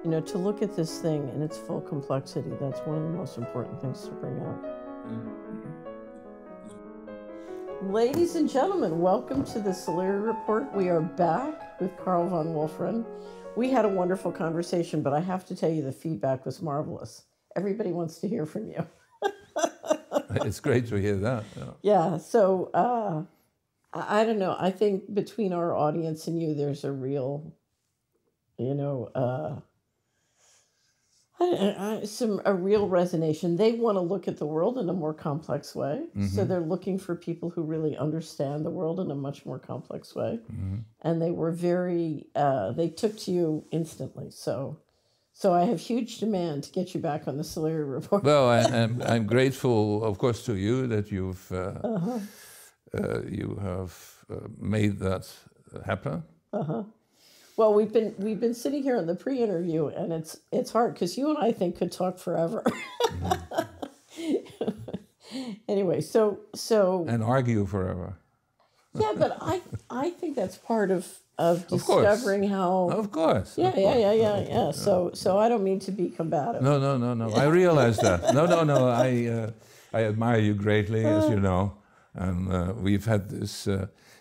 You know, to look at this thing in its full complexity, that's one of the most important things to bring up. Ladies and gentlemen, welcome to the Solari Report. We are back with Karel van Wolferen. We had a wonderful conversation, but I have to tell you the feedback was marvelous. Everybody wants to hear from you. It's great to hear that. Yeah, so I don't know. I think between our audience and you, there's a real, a real resonation. They want to look at the world in a more complex way. Mm-hmm. So they're looking for people who really understand the world in a much more complex way. Mm-hmm. And they were they took to you instantly. So I have huge demand to get you back on the Solari Report. Well, I'm grateful, of course, to you that you've you have made that happen. Well, we've been sitting here in the pre-interview, and it's hard because you and I could talk forever. Anyway, so and argue forever. Yeah, but I think that's part of discovering how. Of course. Yeah. So I don't mean to be combative. No. I realize that. No. I admire you greatly, as you know, and we've had this.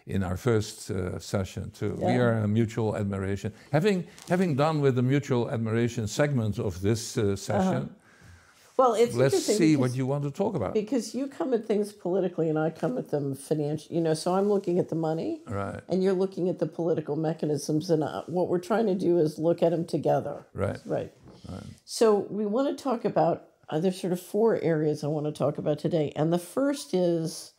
In our first session too. Yeah. We are a mutual admiration. Having done with the mutual admiration segment of this session, well, it's let's see what you want to talk about. Because you come at things politically and I come at them financially, so I'm looking at the money, right, and you're looking at the political mechanisms, and what we're trying to do is look at them together. Right. So we want to talk about, there's sort of 4 areas I want to talk about today, and the first is,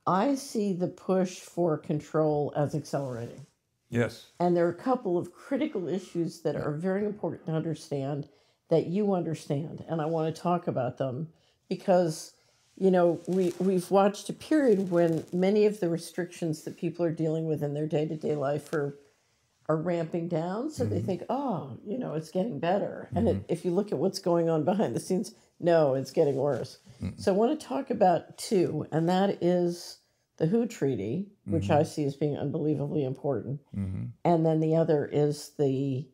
I see the push for control as accelerating. Yes. And there are a couple of critical issues that are very important to understand, that you understand. And I want to talk about them because, we've watched a period when many of the restrictions that people are dealing with in their day-to-day life are ramping down. So they think, it's getting better. And if you look at what's going on behind the scenes, no, it's getting worse. So I want to talk about 2, and that is the WHO Treaty, which I see as being unbelievably important. And then the other is the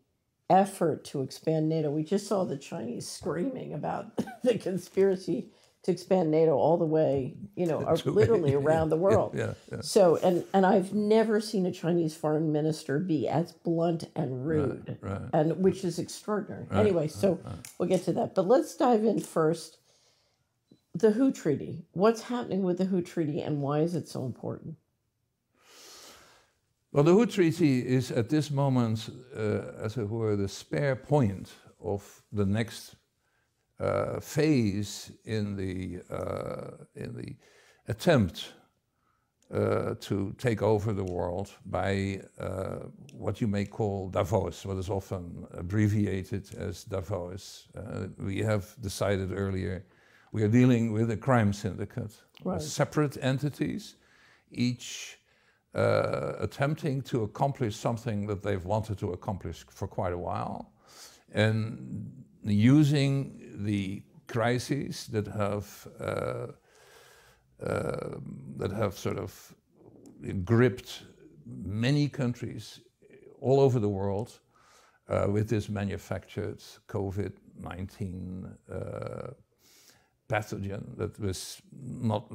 effort to expand NATO. We just saw the Chinese screaming about the conspiracy to expand NATO all the way, literally around the world. Yeah. So, and I've never seen a Chinese foreign minister be as blunt and rude, right. And which is extraordinary. Anyway, we'll get to that. But let's dive in first. The WHO Treaty. What's happening with the WHO Treaty, and why is it so important? Well, the WHO Treaty is at this moment, as it were, the spare point of the next phase in the attempt to take over the world by what you may call Davos, what is often abbreviated as Davos. We have decided earlier we are dealing with a crime syndicate, separate entities, each attempting to accomplish something that they've wanted to accomplish for quite a while, and using the crises that have sort of gripped many countries all over the world with this manufactured COVID-19 pathogen that was not a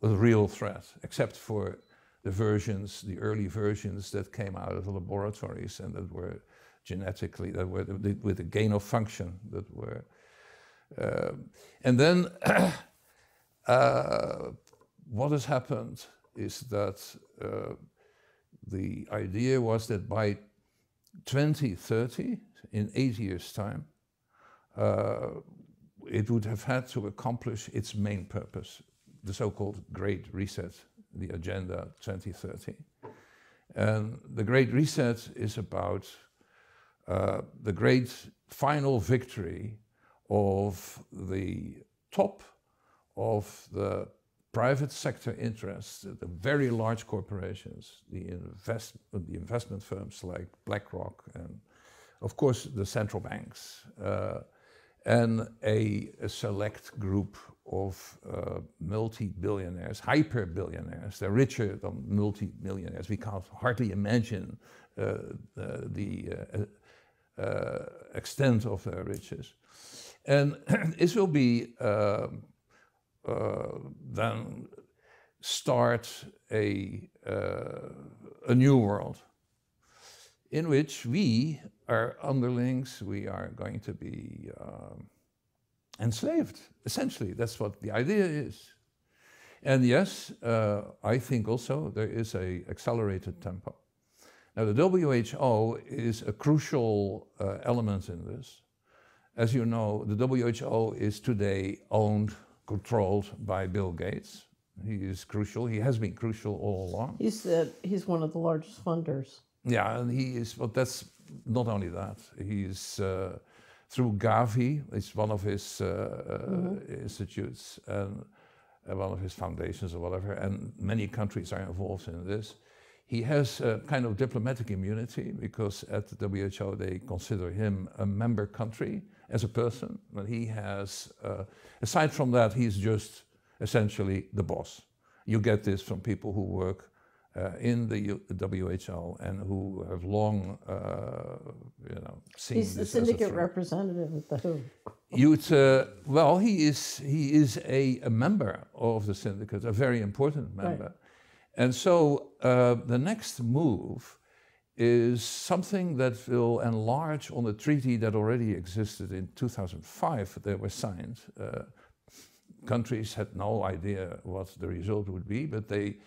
real threat, except for the early versions that came out of the laboratories and that were genetically, with a gain of function that were. And then what has happened is that the idea was that by 2030, in 8 years' time, it would have had to accomplish its main purpose, the so-called Great Reset, the Agenda 2030. And the Great Reset is about the great final victory of the top of the private sector interests, the very large corporations, the investment firms like BlackRock, and of course the central banks, and a select group of multi-billionaires, hyper-billionaires. They're richer than multi-millionaires. We can't hardly imagine extent of their riches. And this will be then start a new world in which we are underlings, we are going to be enslaved. Essentially, that's what the idea is. And yes, I think also there is a accelerated tempo. Now the WHO is a crucial element in this. As you know, the WHO is today owned, controlled by Bill Gates. He is crucial. He has been crucial all along. He's one of the largest funders. Yeah, and he is, but that's not only that. He's through Gavi, it's one of his institutes and one of his foundations or whatever, and many countries are involved in this. He has a kind of diplomatic immunity because at the WHO they consider him a member country as a person, but he has, aside from that, he's just essentially the boss. You get this from people who work in the WHO and who have long, seen He's the this as a syndicate threat. representative at the WHO. Well, he is a member of the syndicate, a very important member. Right. And so the next move is something that will enlarge on the treaty that already existed in 2005. They were signed. Countries had no idea what the result would be, but they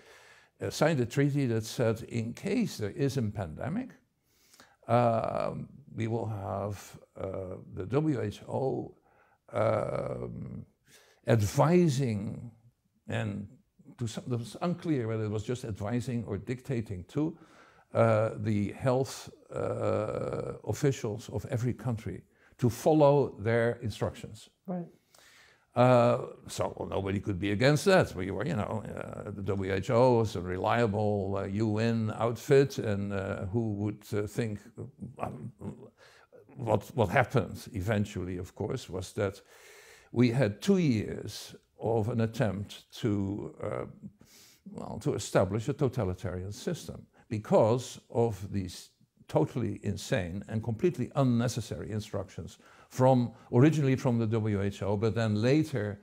signed a treaty that said in case there is a pandemic, we will have the WHO advising, and it was unclear whether it was just advising or dictating to the health officials of every country to follow their instructions. Right. So nobody could be against that. We were, the WHO was a reliable UN outfit, and who would think what happened eventually, of course, was that we had 2 years of an attempt to establish a totalitarian system because of these totally insane and completely unnecessary instructions originally from the WHO, but then later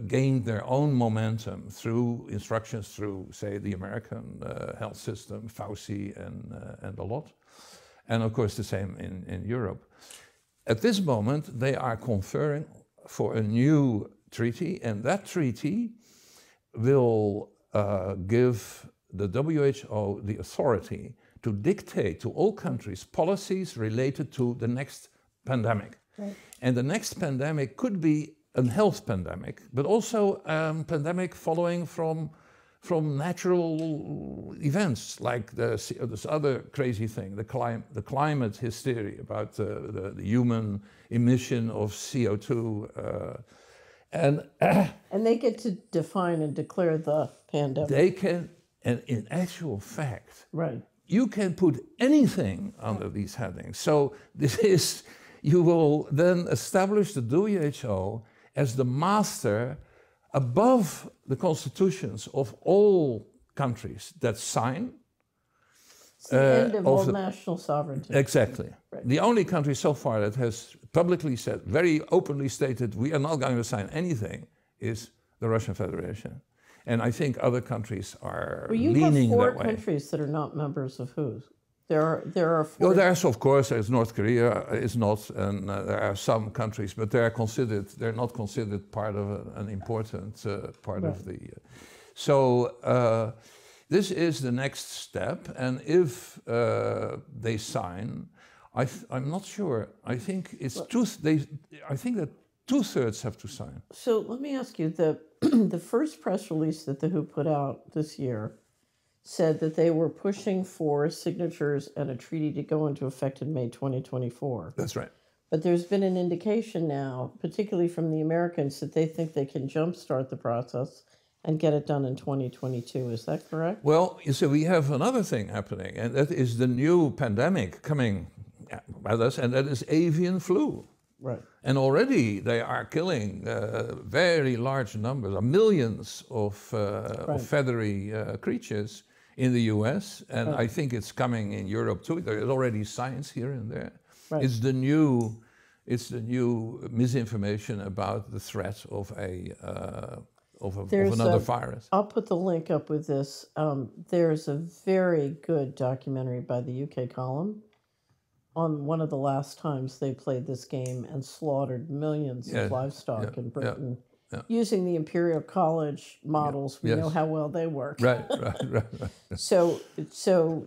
gained their own momentum through instructions through, say, the American health system, Fauci and a lot. And of course the same in Europe. At this moment, they are conferring for a new treaty, and that treaty will give the WHO the authority to dictate to all countries policies related to the next pandemic. Right. And the next pandemic could be a health pandemic, but also a pandemic following from natural events like this other crazy thing, the climate hysteria about the human emission of CO2. And they get to define and declare the pandemic. They can, and in actual fact, right. You can put anything under these headings. So you will then establish the WHO as the master above the constitutions of all countries that sign. It's the end of all national sovereignty. Exactly. Right. The only country so far that has publicly said, very openly stated, we are not going to sign anything, is the Russian Federation. And I think other countries are leaning that way. You have 4 countries that are not members of WHO. There are 4. Oh, there's, of course, there's North Korea is not, and there are some countries, but they're not considered part of an important part of the. So this is the next step, and if they sign, I'm not sure. I think it's I think that 2/3 have to sign. So let me ask you, the first press release that the WHO put out this year said that they were pushing for signatures and a treaty to go into effect in May 2024. That's right. But there's been an indication now, particularly from the Americans, that they think they can jumpstart the process and get it done in 2022. Is that correct? Well, you see, we have another thing happening, and that is the new pandemic coming at us, and that is avian flu. Right. And already they are killing very large numbers, millions of feathery creatures in the US, and I think it's coming in Europe too. There is already signs here and there. Right. It's the new misinformation about the threat of of another virus. I'll put the link up with this. There's a very good documentary by the UK Column on one of the last times they played this game and slaughtered millions of livestock in Britain. Using the Imperial College models, we know how well they work. Right. So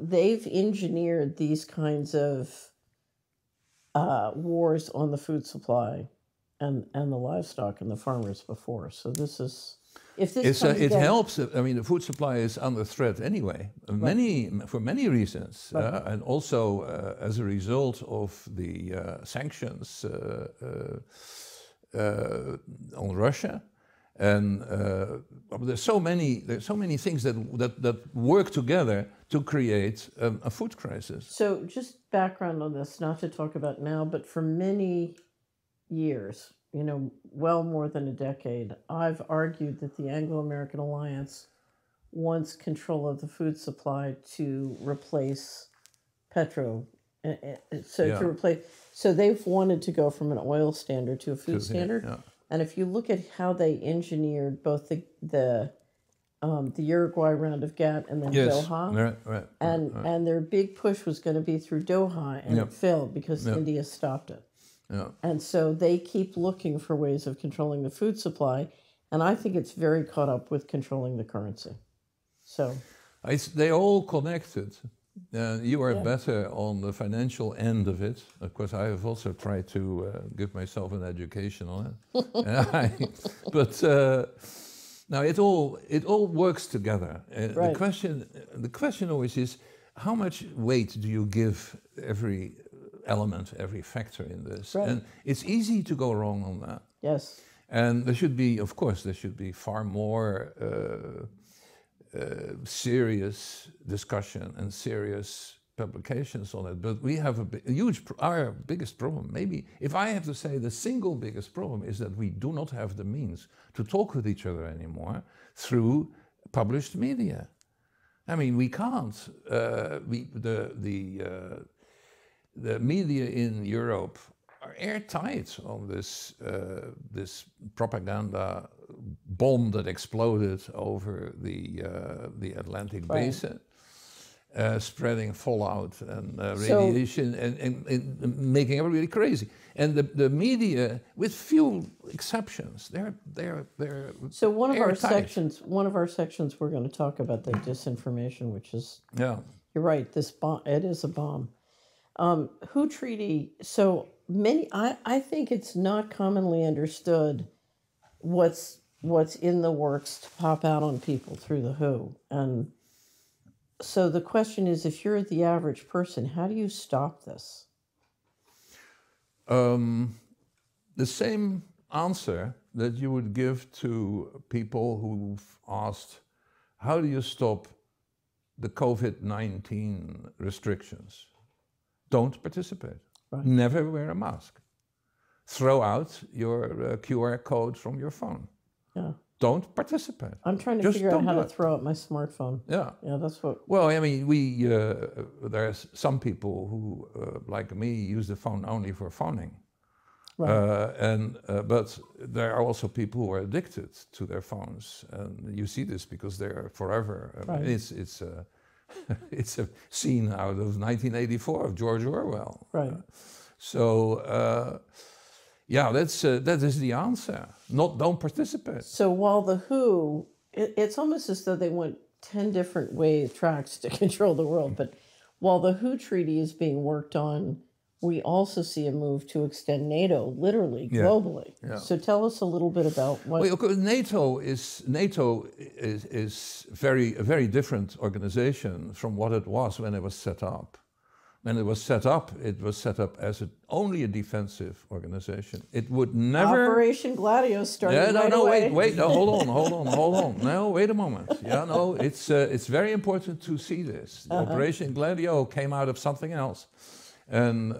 they've engineered these kinds of wars on the food supply and the livestock and the farmers before. So this is, if this it helps. I mean, the food supply is under threat anyway, for many reasons, and also as a result of the sanctions on Russia. And there's so many things that work together to create a food crisis. So just background on this, not to talk about now, but for many years, well more than a decade, I've argued that the Anglo-American Alliance wants control of the food supply to replace petro. So they've wanted to go from an oil standard to a food standard. Yeah. And if you look at how they engineered both the Uruguay round of GATT and then Doha, and their big push was going to be through Doha, and it failed because India stopped it. Yeah. And so they keep looking for ways of controlling the food supply, and I think it's very caught up with controlling the currency. So they're all connected. You are better on the financial end of it. Of course, I have also tried to give myself an education on it. But now it all works together. The question always is, how much weight do you give every element, every factor in this? Right. And it's easy to go wrong on that. Yes. And there should be far more serious discussion and serious publications on it. But we have our biggest problem, maybe, if I have to say, the single biggest problem is that we do not have the means to talk with each other anymore through published media. I mean, we can't. The media in Europe are airtight on this propaganda bomb that exploded over the Atlantic basin, spreading fallout and radiation and making everybody crazy. And the media, with few exceptions, they're so one of our sections we're going to talk about the disinformation, which is you're right, this bomb, it is a bomb. WHO treaty, so many, I think it's not commonly understood what's in the works to pop out on people through the WHO. And so the question is, if you're the average person, how do you stop this? The same answer that you would give to people who've asked, how do you stop the COVID-19 restrictions? Don't participate. Right. Never wear a mask. Throw out your QR code from your phone. Yeah. Don't participate. I'm trying to figure out how to throw out my smartphone. Yeah. Yeah, that's what... Well, I mean, there's some people who, like me, use the phone only for phoning. Right. But there are also people who are addicted to their phones. And you see this because they're forever. Right. It's a scene out of 1984 of George Orwell. Right. That is the answer. Don't participate. So while the WHO, it's almost as though they want 10 different tracks to control the world. But while the WHO treaty is being worked on, we also see a move to extend NATO, literally, globally. Yeah. So tell us a little bit about what... Well, NATO is a very different organization from what it was when it was set up. When it was set up as only a defensive organization. It would never... Operation Gladio started wait, no, hold on. No, wait a moment. Yeah, no, it's very important to see this. Operation Gladio came out of something else. And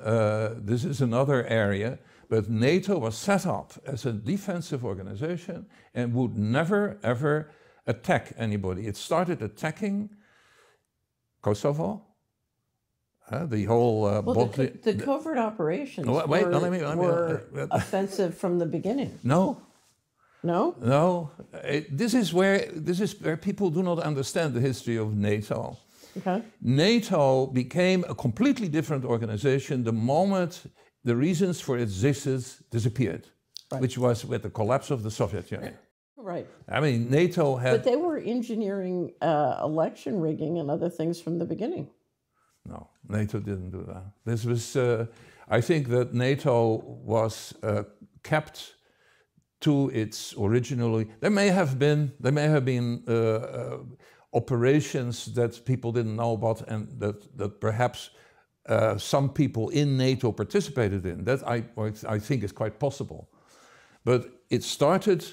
this is another area, but NATO was set up as a defensive organization and would never, ever attack anybody. It started attacking Kosovo, The whole Well, the covert operations were offensive from the beginning. No. No? No. This is where people do not understand the history of NATO. Okay. NATO became a completely different organization the moment the reasons for its existence disappeared, which was with the collapse of the Soviet Union. Right. I mean, NATO had... But they were engineering election rigging and other things from the beginning. No, NATO didn't do that. This was, I think that NATO was kept to its originally. There may have been operations that people didn't know about and that perhaps some people in NATO participated in. That I think is quite possible. But it started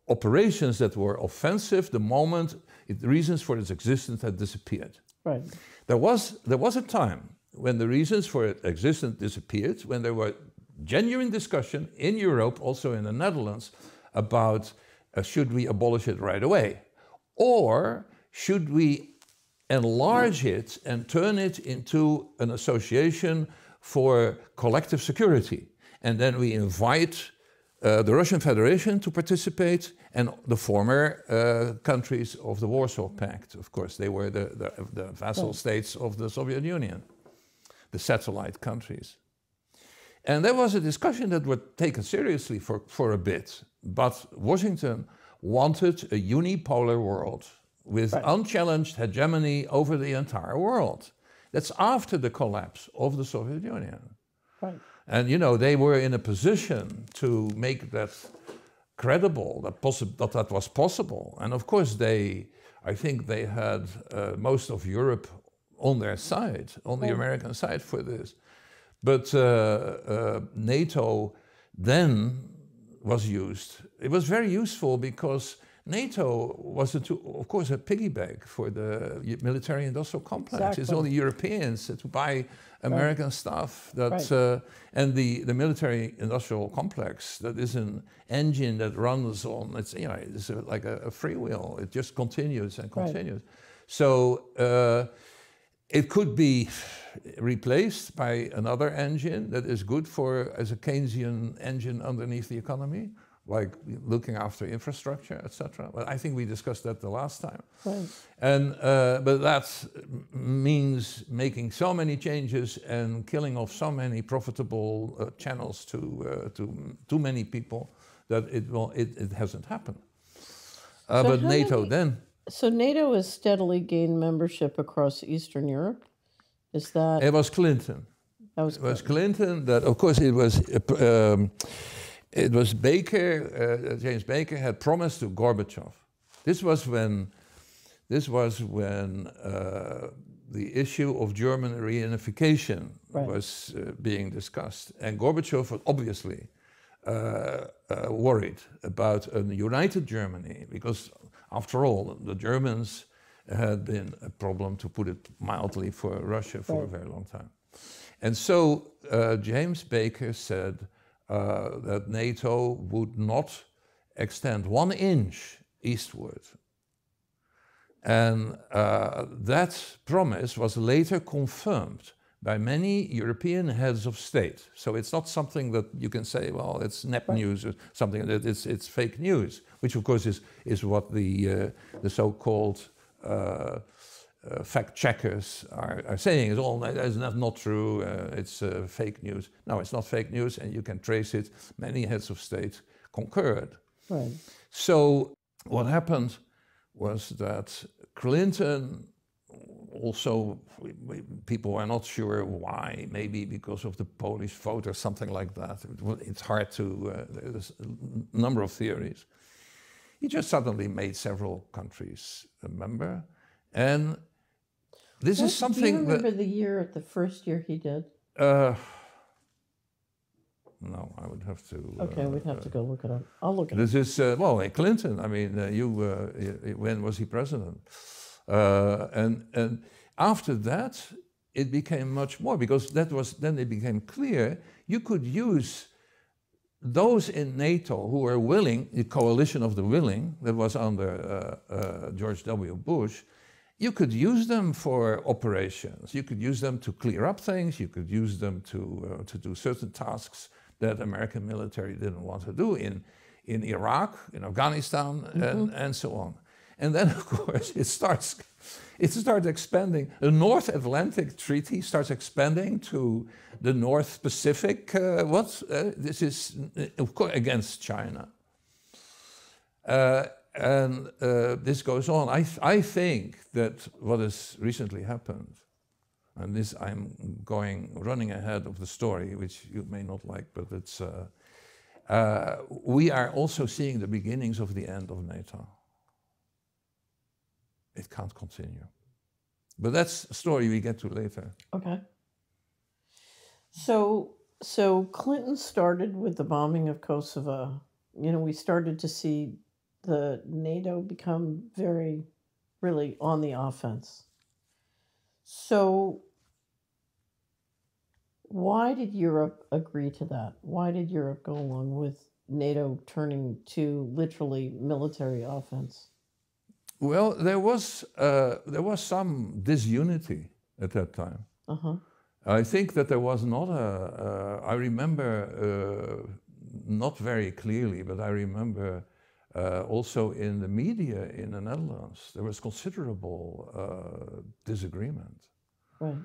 operations that were offensive the moment the reasons for its existence had disappeared. Right. There was a time when the reasons for its existence disappeared, when there were genuine discussion in Europe, also in the Netherlands, about should we abolish it right away? Or should we enlarge it and turn it into an association for collective security? And then we invite the Russian Federation to participate and the former countries of the Warsaw Pact. Of course, they were the vassal states of the Soviet Union, the satellite countries. And there was a discussion that was taken seriously for a bit, but Washington wanted a unipolar world with unchallenged hegemony over the entire world. That's after the collapse of the Soviet Union. Right. And you know, they were in a position to make that credible, that was possible. And of course, I think they had most of Europe on their side, on the American side for this. But NATO then was used. It was very useful because NATO was, of course, a piggyback for the military-industrial complex. Exactly. It's only Europeans to buy American stuff. And the military-industrial complex, that is an engine that runs on, it's like a freewheel. It just continues and continues. So it could be replaced by another engine that is good as a Keynesian engine underneath the economy, like looking after infrastructure, etc. Well, I think we discussed that the last time. Right. And but that means making so many changes and killing off so many profitable channels to too many people that it hasn't happened. But NATO then. So NATO has steadily gained membership across Eastern Europe. Is that? It was Clinton. That was Clinton. It was Clinton. That of course it was Baker. James Baker had promised to Gorbachev. This was when the issue of German reunification was being discussed, and Gorbachev was obviously worried about a united Germany, because after all, the Germans had been a problem, to put it mildly, for Russia for a very long time. And so James Baker said that NATO would not extend 1 inch eastward. And that promise was later confirmed by many European heads of state. So it's not something that you can say, well, it's net news or something, that it's fake news, which of course is what the so-called fact checkers are saying. It's not true, it's fake news. No, it's not fake news, and you can trace it. Many heads of state concurred. Right. So what happened was that Clinton also, people are not sure why, maybe because of the Polish vote or something like that. It's hard to, there's a number of theories. He just suddenly made several countries a member. And this is something that... Do you remember the year, the first year he did? No, I would have to... Okay, we'd have to go look it up. I'll look it up. This is, well, Clinton, I mean, when was he president? And after that, it became much more, because then it became clear you could use those in NATO who were willing, the coalition of the willing that was under George W. Bush, you could use them for operations. You could use them to clear up things. You could use them to do certain tasks that American military didn't want to do in Iraq, in Afghanistan, and so on. And then, of course, it starts expanding. The North Atlantic Treaty starts expanding to the North Pacific. This is, of course, against China. And this goes on. I think that what has recently happened, and this I'm running ahead of the story, which you may not like, but it's we are also seeing the beginnings of the end of NATO. It can't continue. But that's a story we get to later. Okay. So Clinton started with the bombing of Kosovo. You know, we started to see the NATO become really on the offense. So why did Europe agree to that? Why did Europe go along with NATO turning to literally military offense? Well, there was some disunity at that time. Uh-huh. I think that there was not I remember, not very clearly, but I remember also in the media in the Netherlands, there was considerable disagreement. Right.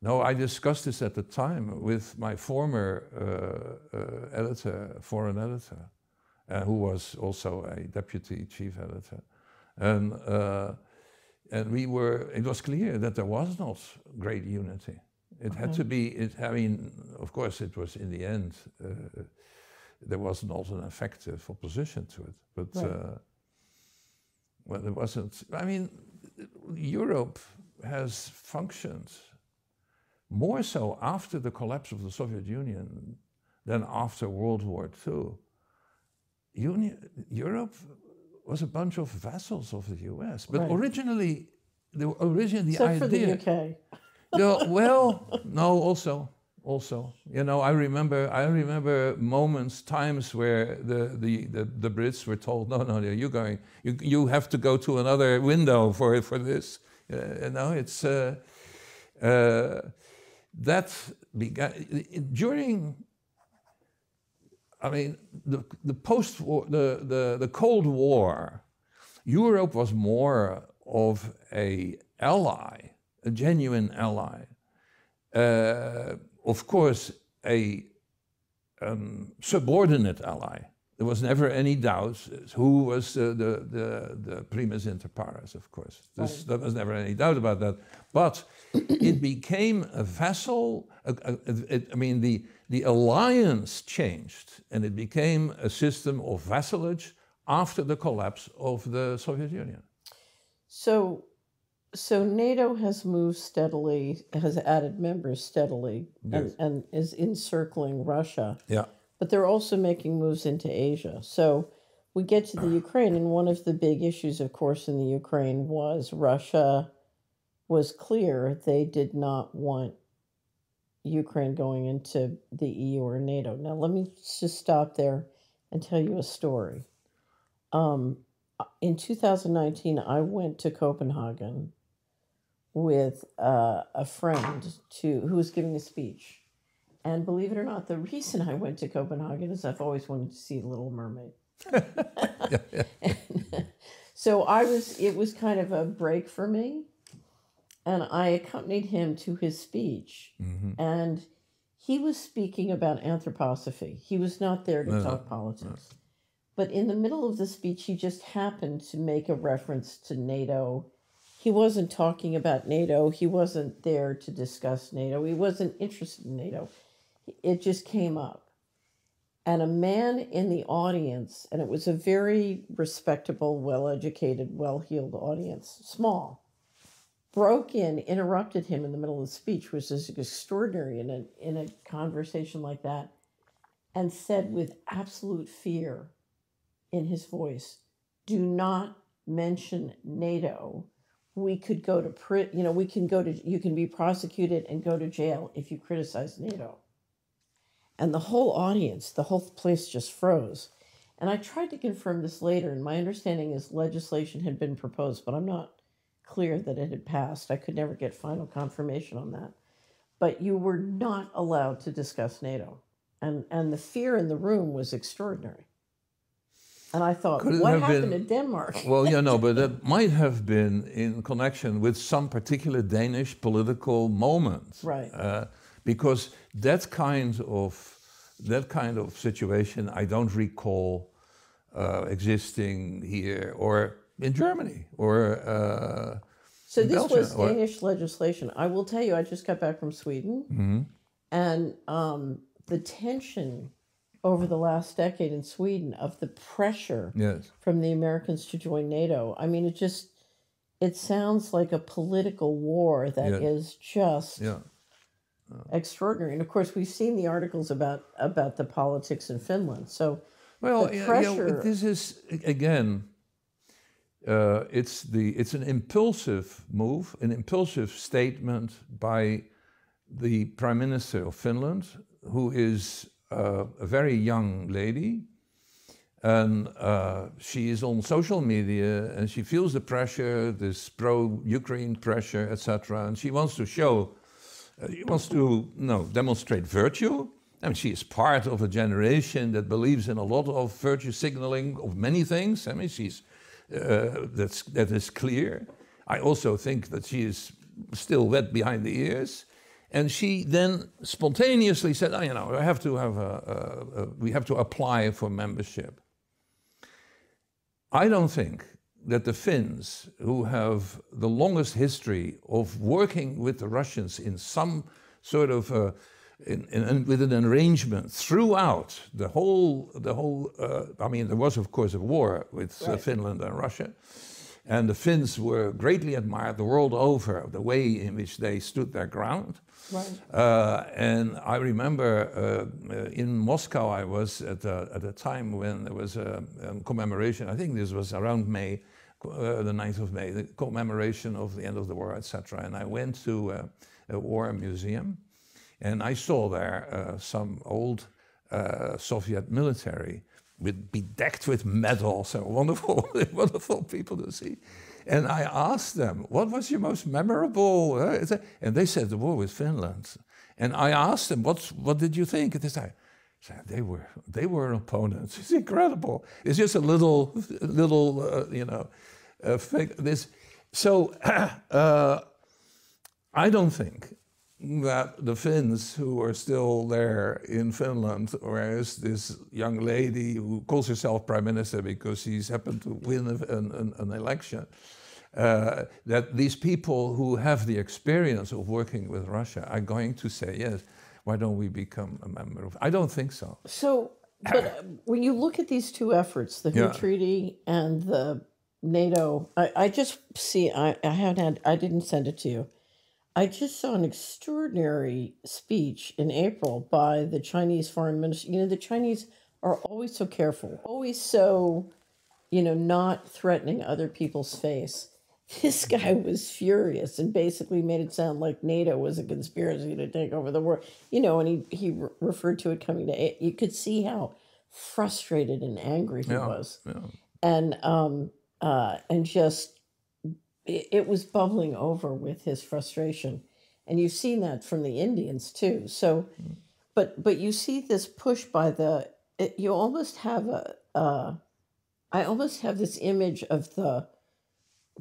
No, I discussed this at the time with my former editor, foreign editor, who was also a deputy chief editor. And it was clear that there was not great unity. It had to be, I mean, of course it was in the end, there was not an effective opposition to it, but well, there wasn't, I mean, Europe has functioned more so after the collapse of the Soviet Union than after World War II. Europe was a bunch of vassals of the US, but originally the Except idea. for the UK. No, well, no, also, you know, I remember moments, times where the Brits were told, no, you have to go to another window for this. You know, it's that began during. I mean, the post-war, the Cold War, Europe was more of a ally, a genuine ally. Of course, a subordinate ally. There was never any doubt who was the primus inter pares, of course. There was never any doubt about that. But it became a vassal. I mean, the alliance changed, and it became a system of vassalage after the collapse of the Soviet Union. So NATO has moved steadily, has added members steadily, Yes. and is encircling Russia. Yeah. But they're also making moves into Asia. So we get to the Ukraine, and one of the big issues, of course, in the Ukraine was Russia was clear they did not want Ukraine going into the EU or NATO. Now, let me just stop there and tell you a story. In 2019, I went to Copenhagen with a friend who was giving a speech. And believe it or not, the reason I went to Copenhagen is I've always wanted to see The Little Mermaid. So it was kind of a break for me. And I accompanied him to his speech. Mm-hmm. And he was speaking about anthroposophy. He was not there to talk politics. But in the middle of the speech, he just happened to make a reference to NATO. He wasn't talking about NATO. He wasn't there to discuss NATO. He wasn't interested in NATO. It just came up. And a man in the audience, and it was a very respectable, well-educated, well-heeled audience, small, broke in, interrupted him in the middle of the speech, which is extraordinary in a conversation like that, and said with absolute fear in his voice, "Do not mention NATO. We could go to you can be prosecuted and go to jail if you criticize NATO." And the whole audience, the whole place just froze. And I tried to confirm this later, and my understanding is legislation had been proposed, but I'm not clear that it had passed. I could never get final confirmation on that. But you were not allowed to discuss NATO. And the fear in the room was extraordinary. And I thought, what happened in Denmark? Well, yeah, no, but that might have been in connection with some particular Danish political moment. Right. Because that kind of situation I don't recall existing here or in Germany or so this Belgium, was Danish legislation. I will tell you, I just got back from Sweden, mm-hmm. and the tension over the last decade in Sweden of the pressure yes. from the Americans to join NATO. I mean, it sounds like a political war that yes. is just extraordinary. And of course, we've seen the articles about the politics in Finland. So, well, the pressure. This is again. It's an impulsive move, an impulsive statement by the Prime Minister of Finland, who is a very young lady, and she is on social media, and she feels the pressure, this pro-Ukraine pressure, etc. And she wants to show, demonstrate virtue. I mean, she is part of a generation that believes in a lot of virtue signaling of many things. I mean, she's that is clear. I also think that she is still wet behind the ears, and she then spontaneously said, "I have to have we have to apply for membership." I don't think that the Finns, who have the longest history of working with the Russians in some sort of with an arrangement throughout the whole. I mean, there was of course a war with right. Finland and Russia, and the Finns were greatly admired the world over, the way in which they stood their ground. Right. And I remember in Moscow, I was at a time when there was a commemoration. I think this was around May, the 9th of May, the commemoration of the end of the war, etc. And I went to a war museum. And I saw there some old Soviet military bedecked with medals, so wonderful, wonderful people to see. And I asked them, what was your most memorable? And they said the war with Finland. And I asked them, what did you think? And they said, they were opponents. It's incredible. It's just a little this. So I don't think that the Finns who are still there in Finland, whereas this young lady who calls herself Prime Minister because she's happened to win an election, that these people who have the experience of working with Russia are going to say, yes, why don't we become a member of... I don't think so. So, but when you look at these two efforts, the Who Treaty and the NATO, I just see, I didn't send it to you. I just saw an extraordinary speech in April by the Chinese foreign minister. You know, the Chinese are always so careful, always so, not threatening other people's face. This guy was furious and basically made it sound like NATO was a conspiracy to take over the world. And he referred to it coming to... You could see how frustrated and angry he was. Yeah. And just... It was bubbling over with his frustration, and you've seen that from the Indians too. So, but you see this push by you almost have I almost have this image of the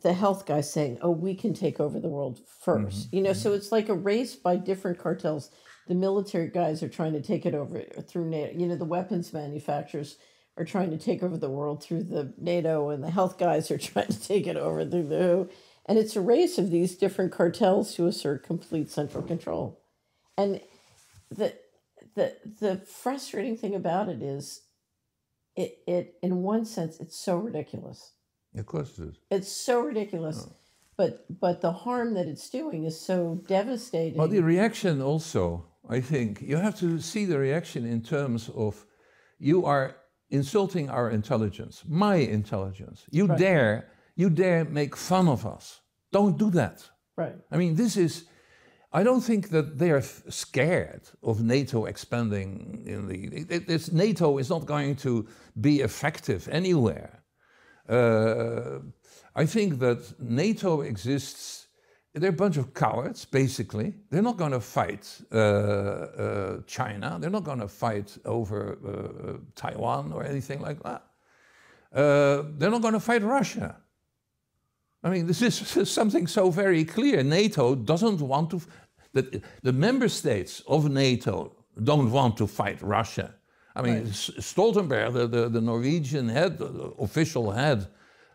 health guy saying, "Oh, we can take over the world first." Mm-hmm. So it's like a race by different cartels. The military guys are trying to take it over through NATO. The weapons manufacturers are trying to take over the world through the NATO, and the health guys are trying to take it over through the WHO. And it's a race of these different cartels to assert complete central control. And the frustrating thing about it is, it in one sense, it's so ridiculous. Of course it is. It's so ridiculous. Oh. But the harm that it's doing is so devastating. Well, the reaction also, I think, you have to see the reaction in terms of, you are insulting our intelligence, my intelligence. You dare make fun of us. Don't do that. Right. I mean, this is, I don't think that they are scared of NATO expanding in the... NATO is not going to be effective anywhere. I think that NATO exists... They're a bunch of cowards, basically. They're not going to fight China. They're not going to fight over Taiwan or anything like that. They're not going to fight Russia. I mean, this is something so very clear. NATO doesn't want to... The member states of NATO don't want to fight Russia. I mean, right. Stoltenberg, the Norwegian head, the official head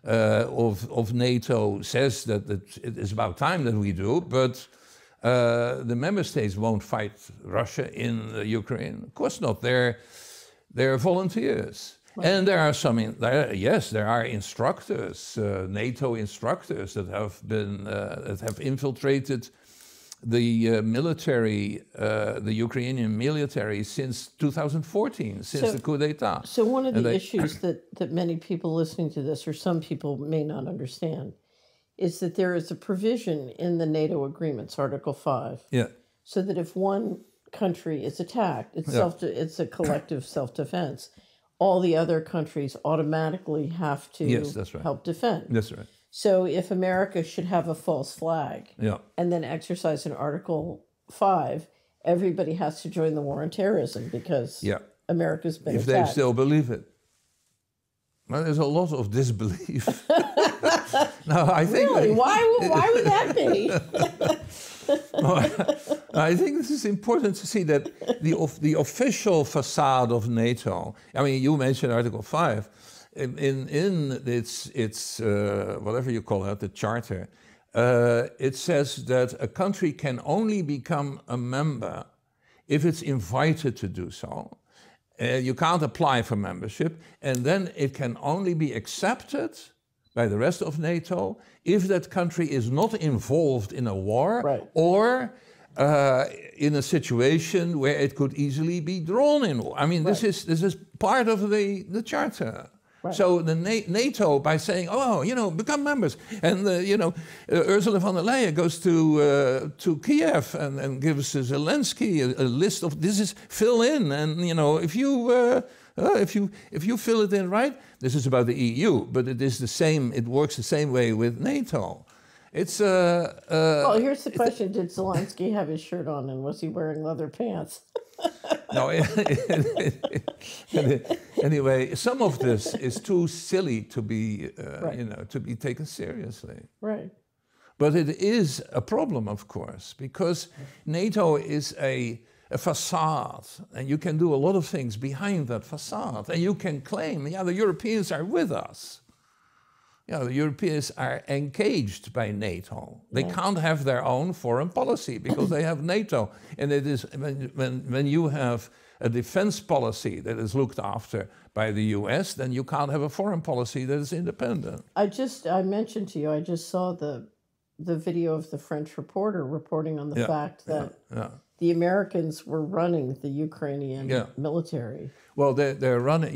of NATO, says that it is about time that we do, but the member states won't fight Russia in Ukraine. Of course not. They're volunteers. Right. And there are some, yes, there are instructors, NATO instructors that have infiltrated the military, the Ukrainian military since 2014, since the coup d'etat. So one of the issues that many people listening to this, or some people may not understand, is that there is a provision in the NATO agreements, Article 5, so that if one country is attacked, it's a collective self-defense. All the other countries automatically have to help defend. That's right. So if America should have a false flag and then exercise an Article 5, everybody has to join the war on terrorism because America's been attacked. If they still believe it. Well, there's a lot of disbelief. No, I think... Really? Why would that be? I think this is important to see that the official facade of NATO, I mean, you mentioned Article 5, in its whatever you call it, the charter, it says that a country can only become a member if it's invited to do so. You can't apply for membership, and then it can only be accepted by the rest of NATO if that country is not involved in a war or in a situation where it could easily be drawn in war. I mean, this is part of the charter. Right. So the NATO, by saying, oh, you know, become members, and you know, Ursula von der Leyen goes to Kiev and gives Zelensky a list of fill in, and you know, if you fill it in right, this is about the EU, but it is the same. It works the same way with NATO. It's well, here's the question: did Zelensky have his shirt on, and was he wearing leather pants? No. Anyway, some of this is too silly to be, you know, to be taken seriously. Right. But it is a problem, of course, because NATO is a facade, and you can do a lot of things behind that facade, and you can claim, yeah, the Europeans are with us. You know, the Europeans are engaged by NATO. They can't have their own foreign policy because they have NATO. And it is when you have a defense policy that is looked after by the US, then you can't have a foreign policy that is independent. I mentioned to you, I just saw the video of the French reporter reporting on the fact that the Americans were running the Ukrainian military. Well, they're running,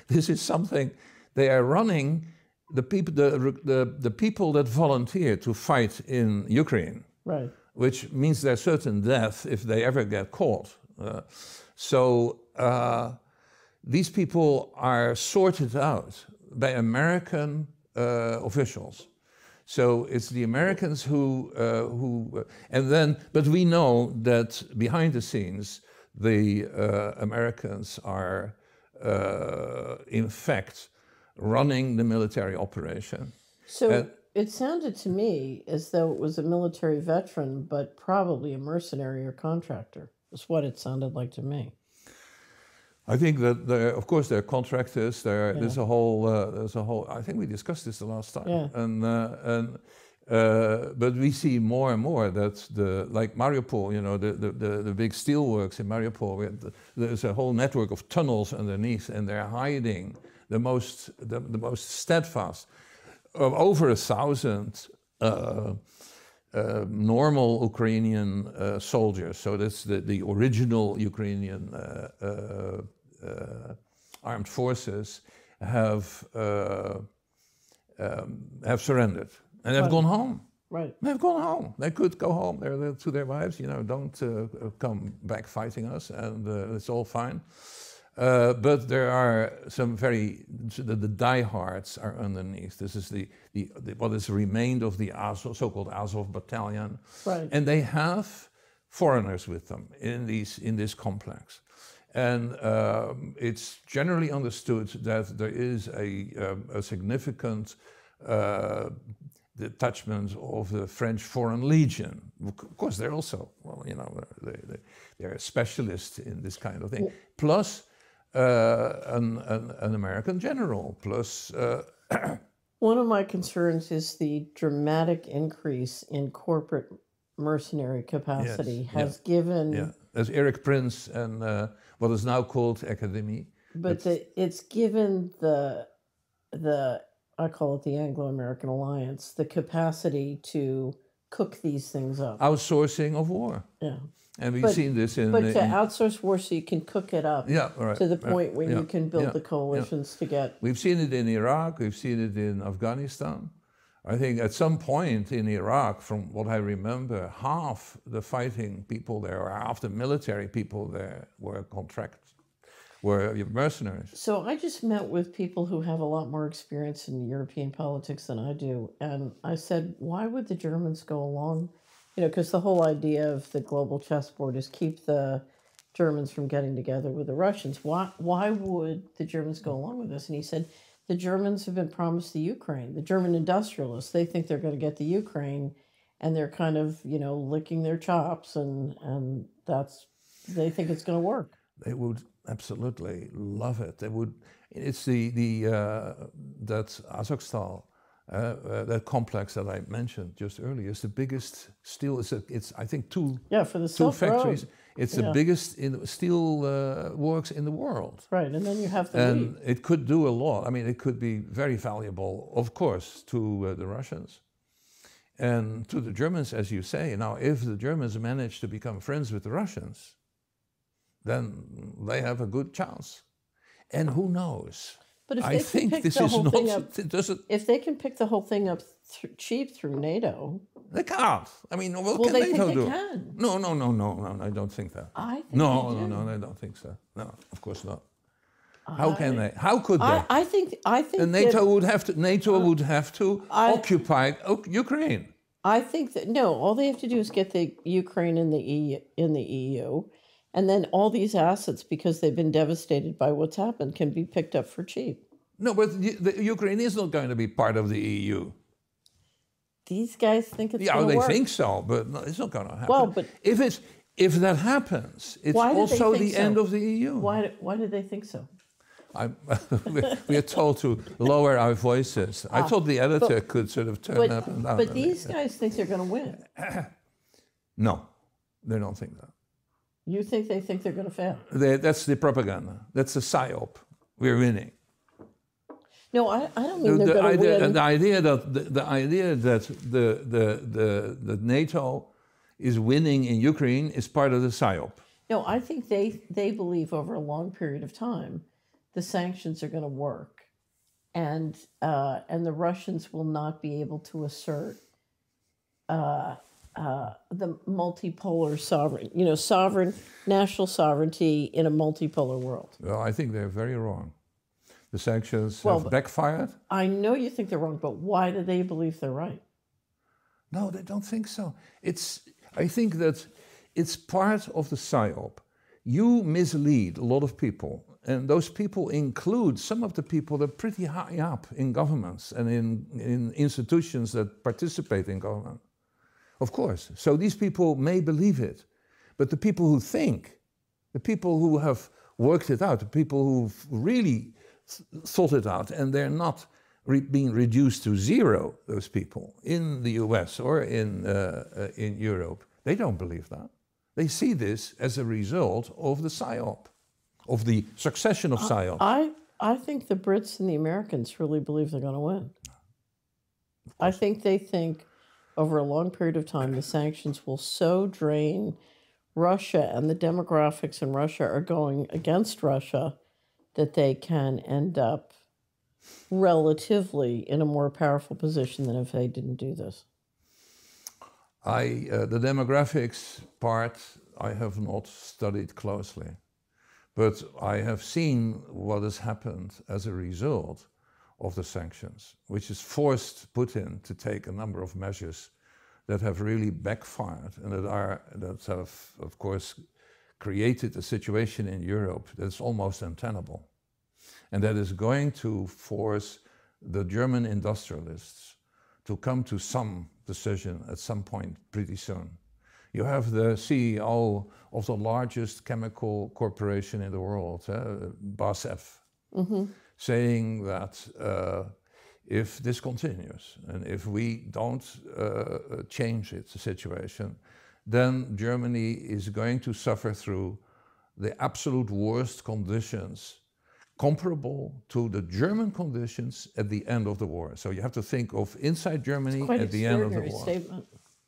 this is something. They are running the people that volunteer to fight in Ukraine, which means there's certain death if they ever get caught. So these people are sorted out by American officials. So it's the Americans but we know that behind the scenes, the Americans are in fact running the military operation. So it sounded to me as though it was a military veteran, but probably a mercenary or contractor. That's what it sounded like to me. I think that of course there are contractors. There's a whole. I think we discussed this the last time. But we see more and more that like Mariupol, you know, the big steelworks in Mariupol. There's a whole network of tunnels underneath, and they're hiding the most steadfast of over 1,000 normal Ukrainian soldiers. So that's the original Ukrainian armed forces have surrendered and have gone home. Right. They've gone home. They could go home to their wives, don't come back fighting us, and it's all fine. But there are some the diehards are underneath. This is the what is remained of the Azov, so-called Azov battalion, Right. and they have foreigners with them in this complex, and it's generally understood that there is a significant detachment of the French Foreign Legion. Of course, they're also they're specialists in this kind of thing. Plus. An American general, plus... One of my concerns is the dramatic increase in corporate mercenary capacity has given... Yeah, there's Eric Prince and what is now called Academy. But it's given the I call it the Anglo-American alliance, the capacity to cook these things up. Outsourcing of war. Yeah. And we've seen this in... But to outsource war so you can cook it up to the point where you can build the coalitions to get... We've seen it in Iraq, we've seen it in Afghanistan. I think at some point in Iraq, from what I remember, half the fighting people there, or half the military people there were mercenaries. So I just met with people who have a lot more experience in European politics than I do. And I said, why would the Germans go along? Because the whole idea of the global chessboard is keep the Germans from getting together with the Russians. Why would the Germans go along with this? And he said, the Germans have been promised the Ukraine. The German industrialists, they think they're going to get the Ukraine, and they're kind of, licking their chops, and they think it's going to work. They would absolutely love it. They would. It's that Azovstal. That complex that I mentioned just earlier is the biggest steel. It's I think two factories. It's the biggest steel works in the world. Right, and then you have the and it could do a lot. I mean, it could be very valuable, of course, to the Russians and to the Germans, as you say. Now, if the Germans manage to become friends with the Russians, then they have a good chance. And who knows? But if they can pick the whole thing up, if they can pick the whole thing up cheap through NATO, they can't. I mean, what can NATO do? No, I don't think that. I think no, I don't think so. No, of course not. How can they? How could they? I think. And NATO would have to occupy Ukraine. I think that all they have to do is get the Ukraine in the EU. And then all these assets, because they've been devastated by what's happened, can be picked up for cheap. No, but the Ukraine is not going to be part of the EU. These guys think it's going to work. Yeah, they think so, but it's not going to happen. Well, but if that happens, it's also the end of the EU. Why do they think so? We are told to lower our voices. I thought the editor could sort of turn up and down. But these guys think they're going to win. No, they don't think that. You think they think they're going to fail? That's the propaganda. That's the psyop. We're winning. No, I don't mean they're going to win. And the idea that the NATO is winning in Ukraine is part of the psyop. No, I think they believe over a long period of time the sanctions are going to work, and the Russians will not be able to assert the multipolar sovereign national sovereignty in a multipolar world. Well, I think they're very wrong. The sanctions have backfired. I know you think they're wrong, but why do they believe they're right? No, they don't think so. I think that it's part of the psyop. You mislead a lot of people, and those people include some of the people that are pretty high up in governments and in institutions that participate in government. Of course. So these people may believe it, but the people who think, the people who have worked it out, the people who've really thought it out, and they're not being reduced to zero, those people, in the US or in Europe, they don't believe that. They see this as a result of the psyop, of the succession of psyops. I think the Brits and the Americans really believe they're going to win. I think they think over a long period of time the sanctions will so drain Russia, and the demographics in Russia are going against Russia, that they can end up relatively in a more powerful position than if they didn't do this. The demographics part I have not studied closely, but I have seen what has happened as a result of the sanctions, which has forced Putin to take a number of measures that have really backfired and that have, of course, created a situation in Europe that's almost untenable. And that is going to force the German industrialists to come to some decision at some point pretty soon. You have the CEO of the largest chemical corporation in the world, BASF, saying that if this continues and if we don't change the situation, then Germany is going to suffer through the absolute worst conditions comparable to the German conditions at the end of the war. So you have to think of inside Germany at the end of the war. Statement.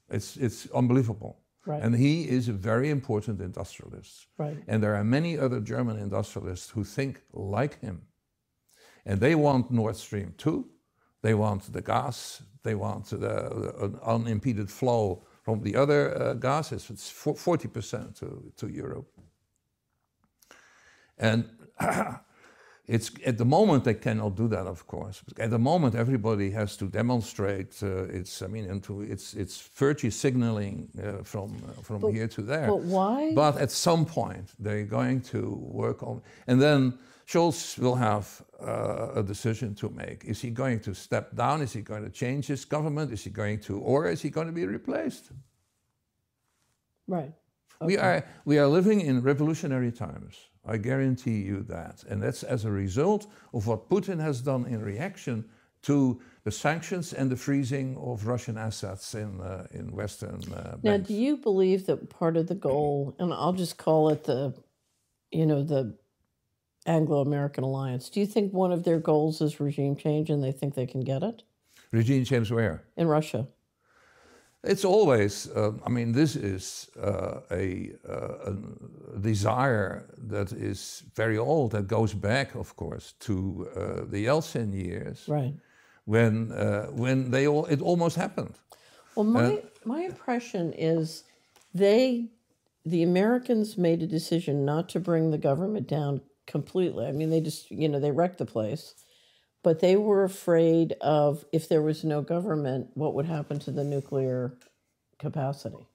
It's unbelievable. Right. And he is a very important industrialist. Right. And there are many other German industrialists who think like him. And they want Nord Stream 2, they want the gas, they want the unimpeded flow from the other gases. It's 40% to Europe. And it's at the moment they cannot do that, of course. At the moment, everybody has to demonstrate it's virtue signaling from here to there. But why? But at some point, they're going to work on, and then Scholz will have a decision to make. Is he going to step down? Is he going to change his government? Is he going to, or is he going to be replaced? Right. Okay. We are living in revolutionary times. I guarantee you that. And that's as a result of what Putin has done in reaction to the sanctions and the freezing of Russian assets in Western banks. Now, do you believe that part of the goal, and I'll just call it the Anglo-American alliance, do you think one of their goals is regime change and they think they can get it? Regime change where? In Russia. It's always, this is a desire that is very old, that goes back, of course, to the Yeltsin years, right? When it almost happened. Well, my impression is the Americans made a decision not to bring the government down completely. I mean, they just, they wrecked the place. But they were afraid of, if there was no government, what would happen to the nuclear capacity.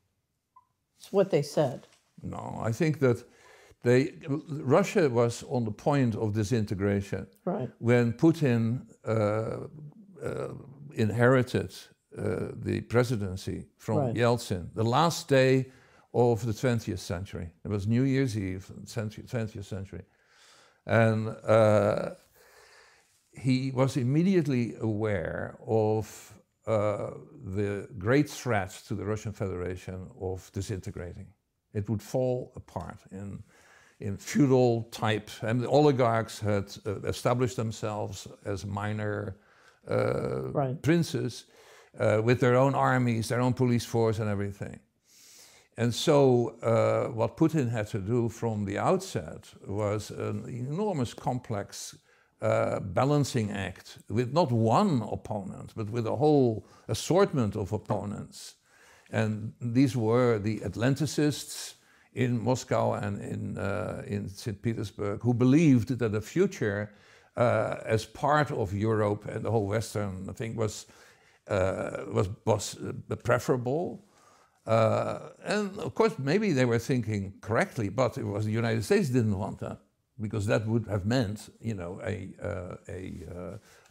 It's what they said. No, I think that Russia was on the point of disintegration. Right. When Putin inherited the presidency from Yeltsin, the last day of the 20th century. It was New Year's Eve, 20th century. And he was immediately aware of the great threat to the Russian Federation of disintegrating. It would fall apart in feudal type, and the oligarchs had established themselves as minor princes with their own armies, their own police force and everything. And so what Putin had to do from the outset was an enormous complex balancing act with not one opponent, but with a whole assortment of opponents. And these were the Atlanticists in Moscow and in St. Petersburg, who believed that the future as part of Europe and the whole Western thing was preferable. And of course, maybe they were thinking correctly, but it was the United States didn't want that, because that would have meant, a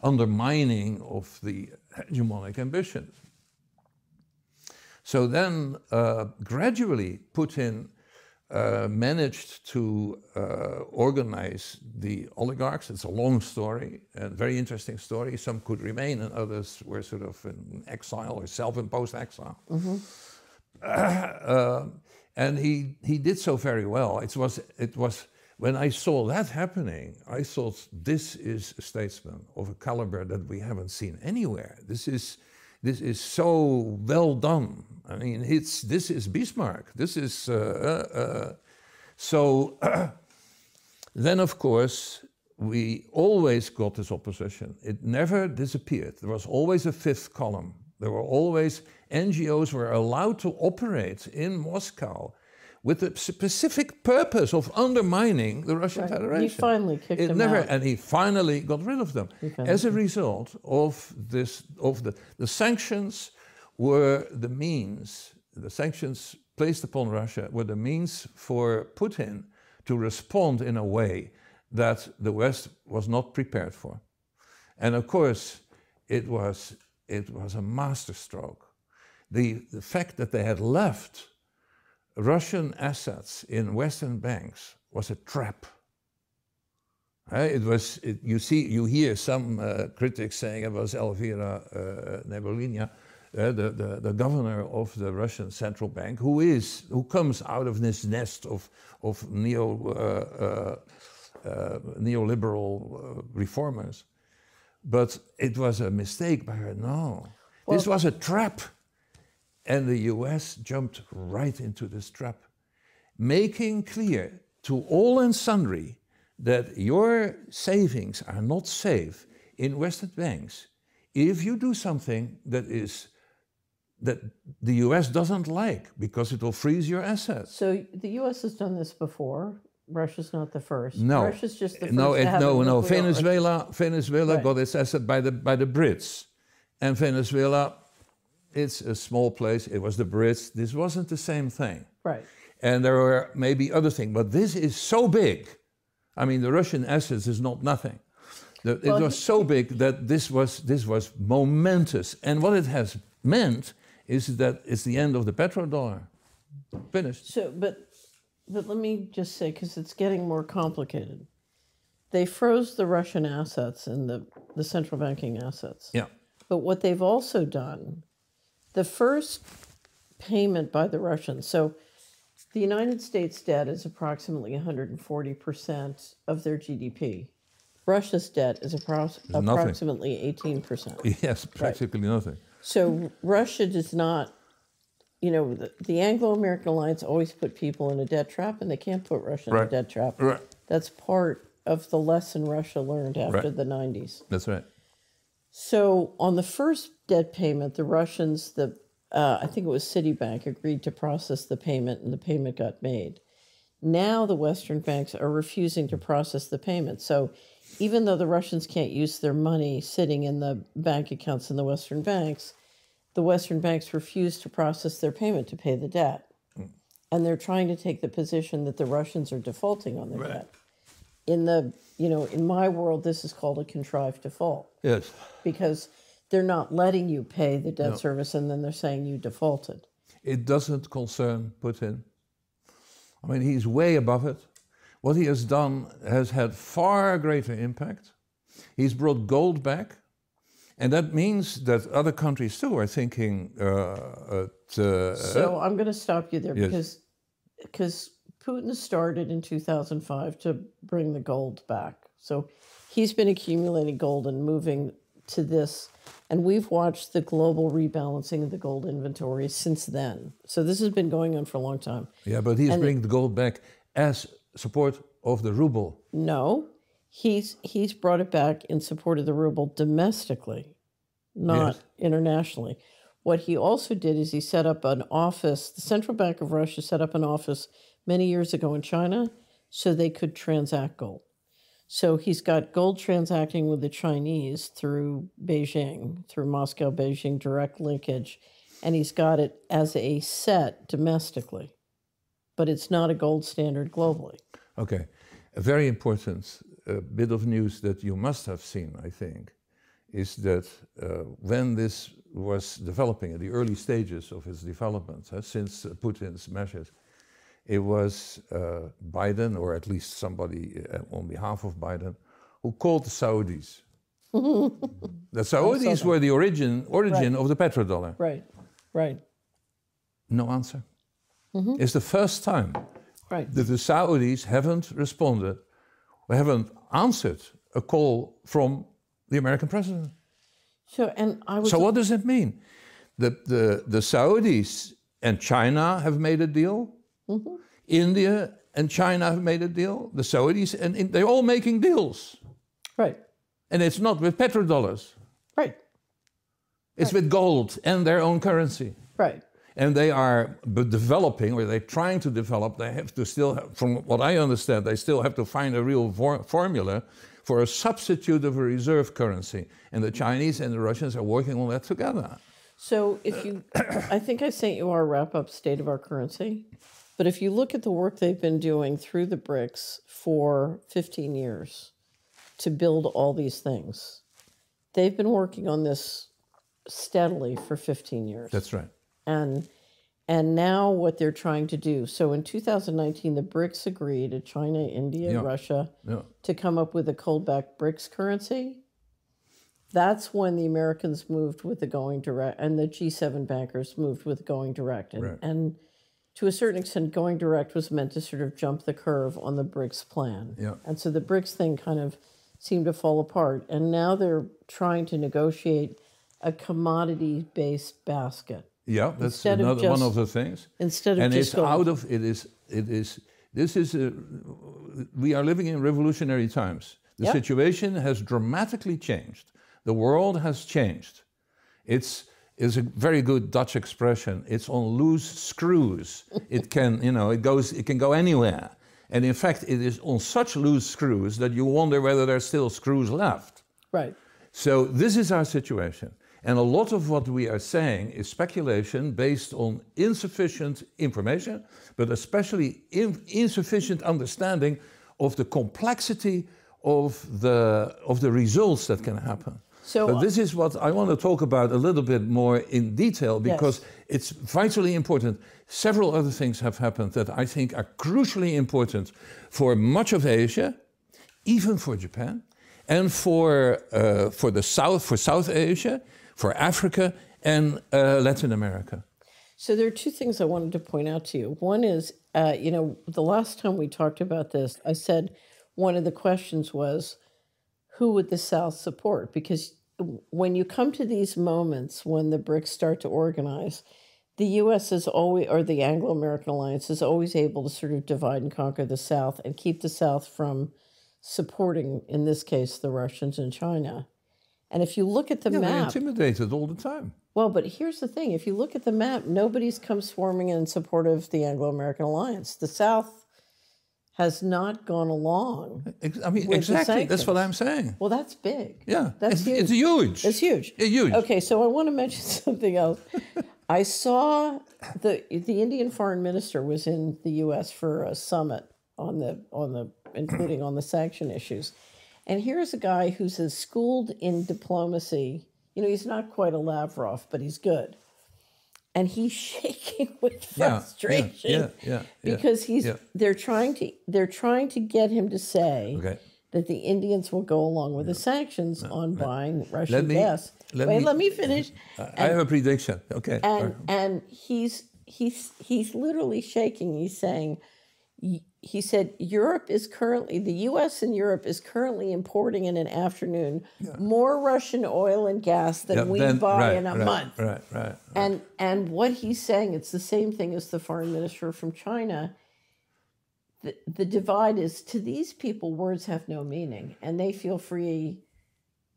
undermining of the hegemonic ambitions. So then, gradually, Putin managed to organize the oligarchs. It's a long story, a very interesting story. Some could remain, and others were sort of in exile or self-imposed exile. Mm-hmm. And he did so very well. It was. When I saw that happening, I thought, this is a statesman of a caliber that we haven't seen anywhere. This is so well done. I mean, this is Bismarck. This is so. Then, of course, we always got this opposition. It never disappeared. There was always a fifth column There were always, NGOs were allowed to operate in Moscow with the specific purpose of undermining the Russian Federation. He finally kicked them out. And he finally got rid of them. As a result of this, the sanctions were the means, the sanctions placed upon Russia were the means for Putin to respond in a way that the West was not prepared for. And of course, it was a masterstroke. The fact that they had left Russian assets in Western banks was a trap. You hear some critics saying it was Elvira Nabiullina, the governor of the Russian central bank, who comes out of this nest of neoliberal reformers. But it was a mistake by her. No, this was a trap. And the US jumped right into this trap, making clear to all and sundry that your savings are not safe in Western banks if you do something that the US doesn't like, because it will freeze your assets. So the US has done this before. Russia's not the first. No, Russia's just the first. Venezuela got its asset by the Brits, and Venezuela, it's a small place. It was the Brits. This wasn't the same thing. Right. And there were maybe other things, but this is so big. I mean, the Russian assets is not nothing. It was so big that this was momentous. And what it has meant is that it's the end of the petrodollar. Finished. So, but let me just say, because it's getting more complicated. They froze the Russian assets and the central banking assets. Yeah. But what they've also done, the first payment by the Russians, so the United States debt is approximately 140% of their GDP. Russia's debt is approximately 18%. Yes, practically nothing. So Russia does not, the Anglo-American alliance always put people in a debt trap, and they can't put Russia in a debt trap. Right. That's part of the lesson Russia learned after the 90s. That's right. So on the first debt payment, the Russians, I think it was Citibank, agreed to process the payment, and the payment got made. Now the Western banks are refusing to process the payment. So even though the Russians can't use their money sitting in the bank accounts in the Western banks refuse to process their payment to pay the debt. And they're trying to take the position that the Russians are defaulting on their debt. In my world, this is called a contrived default. Yes. Because they're not letting you pay the debt service, and then they're saying you defaulted. It doesn't concern Putin. I mean, he's way above it. What he has done has had far greater impact. He's brought gold back, and that means that other countries too are thinking. So I'm going to stop you there, yes. because Putin started in 2005 to bring the gold back. So he's been accumulating gold and moving to this, and we've watched the global rebalancing of the gold inventory since then. So this has been going on for a long time. Yeah, but he's bringing the gold back as support of the ruble. No, he's brought it back in support of the ruble domestically, not internationally. What he also did is he set up an office. The Central Bank of Russia set up an office many years ago in China so they could transact gold. So he's got gold transacting with the Chinese through Beijing, through Moscow, Beijing, direct linkage, and he's got it as a set domestically, but it's not a gold standard globally. Okay. A very important bit of news that you must have seen, I think, is that when this was developing, at the early stages of its development, since Putin's measures, it was Biden, or at least somebody on behalf of Biden, who called the Saudis. The Saudis were the origin of the petrodollar. Right, right. No answer. It's the first time that the Saudis haven't responded, or haven't answered a call from the American president. So what does it mean? The Saudis and China have made a deal. India and China have made a deal. The Saudis, and they're all making deals. Right. And it's not with petrodollars. Right. It's with gold and their own currency. Right. And they are developing, or they're trying to develop, they have to still, from what I understand, they still have to find a real formula for a substitute of a reserve currency. And the Chinese and the Russians are working on that together. So if you, I think I sent you our wrap-up state of our currency, but if you look at the work they've been doing through the BRICS for 15 years to build all these things, they've been working on this steadily for 15 years. That's right. And now what they're trying to do, so in 2019, the BRICS agreed, China, India, Russia, to come up with a cold-backed BRICS currency. That's when the Americans moved with the going direct, and the G7 bankers moved with going direct. And to a certain extent, going direct was meant to sort of jump the curve on the BRICS plan. And so the BRICS thing kind of seemed to fall apart. And now they're trying to negotiate a commodity-based basket. Yeah, that's another one of the things. Instead of and just it's out of, we are living in revolutionary times. The situation has dramatically changed. The world has changed. It's a very good Dutch expression. It's on loose screws. It can, it can go anywhere. And in fact, it is on such loose screws that you wonder whether there's still screws left. Right. So this is our situation. And a lot of what we are saying is speculation based on insufficient information, but especially insufficient understanding of the complexity of the results that can happen. So, but this is what I want to talk about a little bit more in detail, because it's vitally important. Several other things have happened that I think are crucially important for much of Asia, even for Japan, and for South Asia, for Africa, and Latin America. So there are two things I wanted to point out to you. One is, the last time we talked about this, I said one of the questions was, who would the South support? Because when you come to these moments when the BRICS start to organize, the U.S. is always, or the Anglo-American alliance is always able to sort of divide and conquer the South and keep the South from supporting, in this case, the Russians and China. And if you look at the map... they're intimidated all the time. Well, but here's the thing. If you look at the map, nobody's come swarming in support of the Anglo-American alliance. The South has not gone along. I mean, exactly. That's what I'm saying. Well, that's big. Yeah, that's huge. It's huge. It's huge. It's huge. Okay, so I want to mention something else. I saw the Indian foreign minister was in the U.S. for a summit including on the sanction issues. And here's a guy who's as schooled in diplomacy. He's not quite a Lavrov, but he's good. And he's shaking with frustration because they're trying to get him to say that the Indians will go along with the sanctions on buying Russian gas. Let me finish. I have a prediction. Okay. And he's literally shaking. He's saying, he said, the U.S. and Europe is currently importing in an afternoon more Russian oil and gas than we buy in a month. Right. And what he's saying, it's the same thing as the foreign minister from China. The divide is, to these people, words have no meaning, and they feel free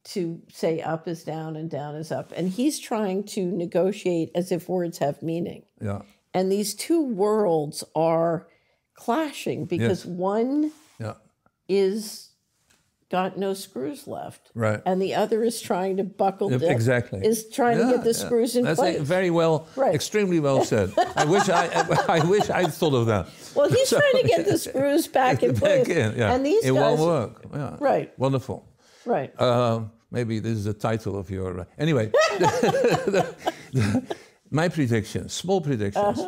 to say up is down and down is up. And he's trying to negotiate as if words have meaning. Yeah. And these two worlds are clashing because one is got no screws left, right, and the other is trying to buckle down. Exactly, is trying to get the screws in place. That's very well, extremely well said. I wish I'd thought of that. Well, he's trying to get the screws back in place, and these it guys won't work. Yeah. Right, wonderful. Right. Maybe this is the title of your anyway. My predictions, small predictions.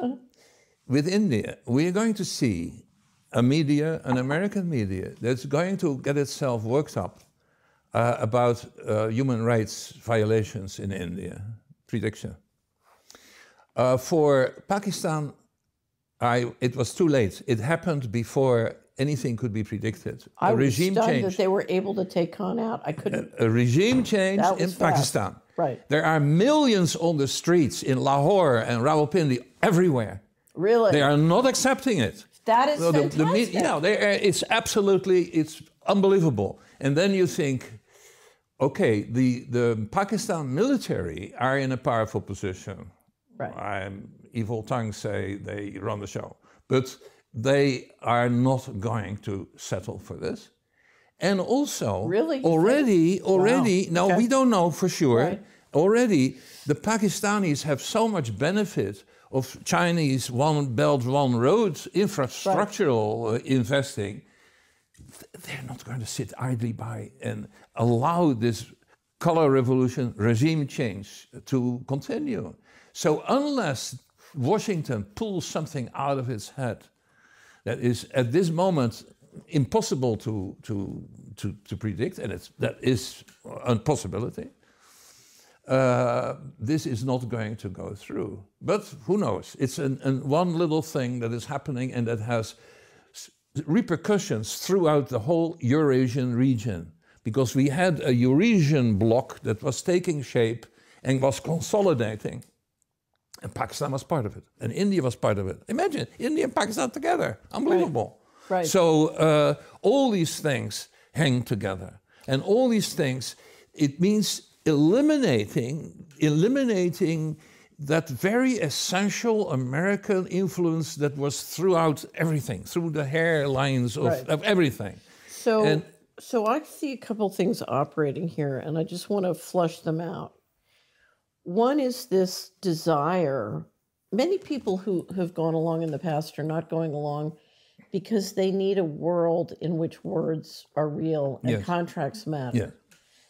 With India, we are going to see an American media, that's going to get itself worked up about human rights violations in India. Prediction. For Pakistan, it was too late. It happened before anything could be predicted. I was stunned that they were able to take Khan out. I couldn't. A regime change in Pakistan. Right. There are millions on the streets in Lahore and Rawalpindi, everywhere. Really? They are not accepting it. That is fantastic. It's unbelievable. And then you think, okay, the Pakistan military are in a powerful position. Right. Evil tongues say they run the show, but they are not going to settle for this. And also, Really? already, Wow. now Okay. we don't know for sure, Right. already the Pakistanis have so much benefit of Chinese One Belt, One Road infrastructural investing. They're not going to sit idly by and allow this color revolution, regime change to continue. So unless Washington pulls something out of its head that is at this moment impossible to predict, and that is a possibility, this is not going to go through. But who knows? It's one little thing that is happening and that has repercussions throughout the whole Eurasian region, because we had a Eurasian bloc that was taking shape and was consolidating. And Pakistan was part of it, and India was part of it. Imagine India and Pakistan together. Unbelievable. Right. So all these things hang together. And all these things, it means eliminating that very essential American influence that was throughout everything, through the hairlines of everything. So I see a couple things operating here, and I just want to flush them out. One is this desire. Many people who have gone along in the past are not going along because they need a world in which words are real and contracts matter. Yeah.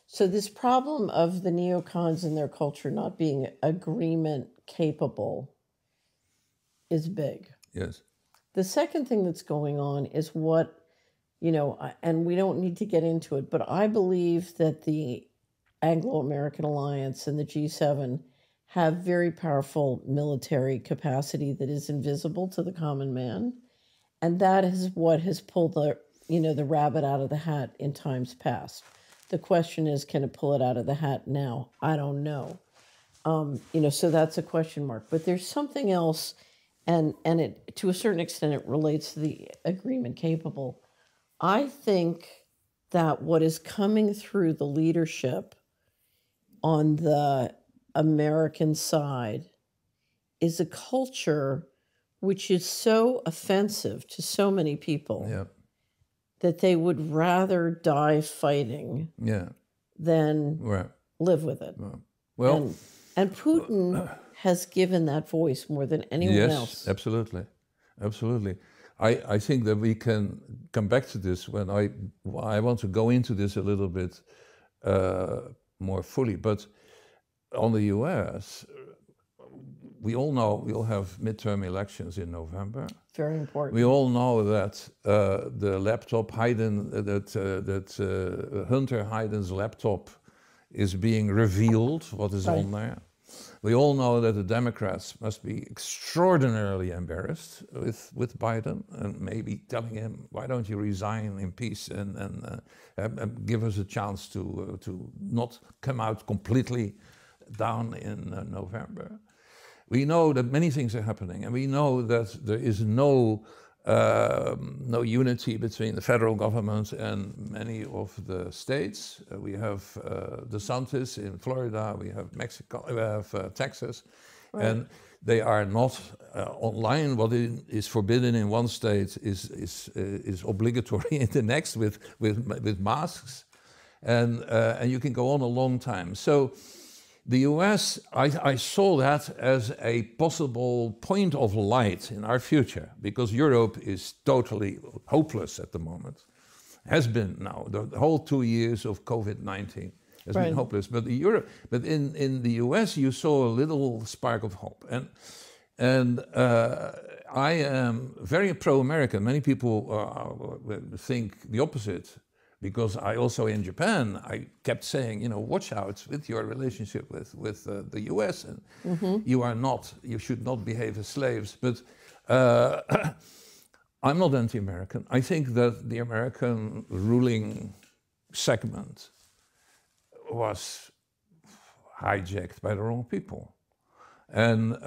So this problem of the neocons and their culture not being agreement capable is big. Yes. The second thing that's going on is what, and we don't need to get into it, but I believe that the Anglo-American Alliance and the G7 have very powerful military capacity that is invisible to the common man. And that is what has pulled the rabbit out of the hat in times past. The question is, can it pull it out of the hat now? I don't know. So that's a question mark. But there's something else, and it, to a certain extent, it relates to the agreement capable. I think that what is coming through the leadership on the American side is a culture which is so offensive to so many people that they would rather die fighting than live with it. Well, and Putin has given that voice more than anyone else. Yes, absolutely. I think that we can come back to this when I want to go into this a little bit more fully. But on the US, we all know we'll have midterm elections in November. Very important. We all know that the laptop Hunter Biden's laptop is being revealed, what is on there. We all know that the Democrats must be extraordinarily embarrassed with Biden and maybe telling him, why don't you resign in peace and give us a chance to not come out completely down in November. We know that many things are happening, and we know that there is no unity between the federal government and many of the states. We have DeSantis in Florida, we have Mexico, we have Texas, and they are not online. What is forbidden in one state is obligatory in the next with masks, and you can go on a long time. So the US, I saw that as a possible point of light in our future, because Europe is totally hopeless at the moment. Has been now. The whole 2 years of COVID-19 has been hopeless. But in the US, you saw a little spark of hope. And I am very pro-American. Many people think the opposite. Because I also in Japan, I kept saying, watch out with your relationship with the US, and you should not behave as slaves. But I'm not anti-American. I think that the American ruling segment was hijacked by the wrong people, and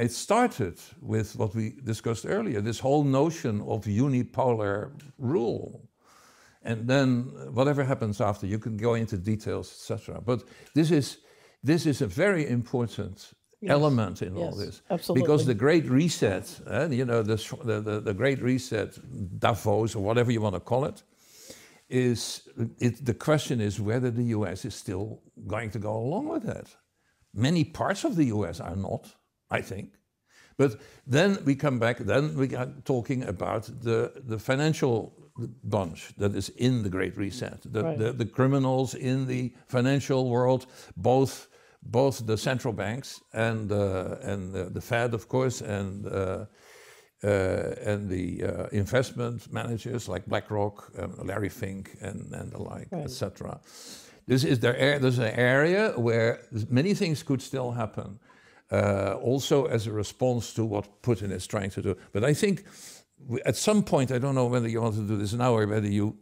it started with what we discussed earlier, this whole notion of unipolar rule. and then whatever happens after, you can go into details, etc. But this is a very important element in all this, absolutely. because the Great Reset, you know, the Great Reset, Davos or whatever you want to call it, the question is whether the US is still going to go along with that. Many parts of the US are not, I think. But then we come back, then we are talking about the financial bunch that is in the Great Reset, the criminals in the financial world, both the central banks and the Fed, of course, and the investment managers like BlackRock, Larry Fink, and the like, etc. There's an area where many things could still happen, also as a response to what Putin is trying to do. But I think at some point, I don't know whether you want to do this now or whether you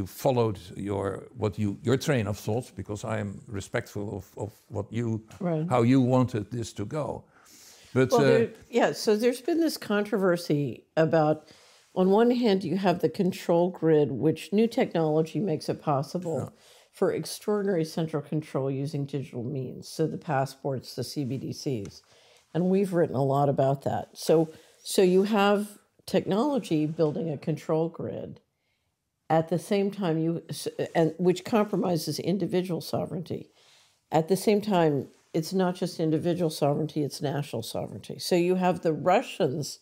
followed your train of thought, because I am respectful of what how you wanted this to go. But so there's been this controversy about, on one hand, you have the control grid, which new technology makes it possible for extraordinary central control using digital means. So the passports, the CBDCs, and we've written a lot about that. So you have technology building a control grid at the same time which compromises individual sovereignty. At the same time, it's not just individual sovereignty, it's national sovereignty. So you have the Russians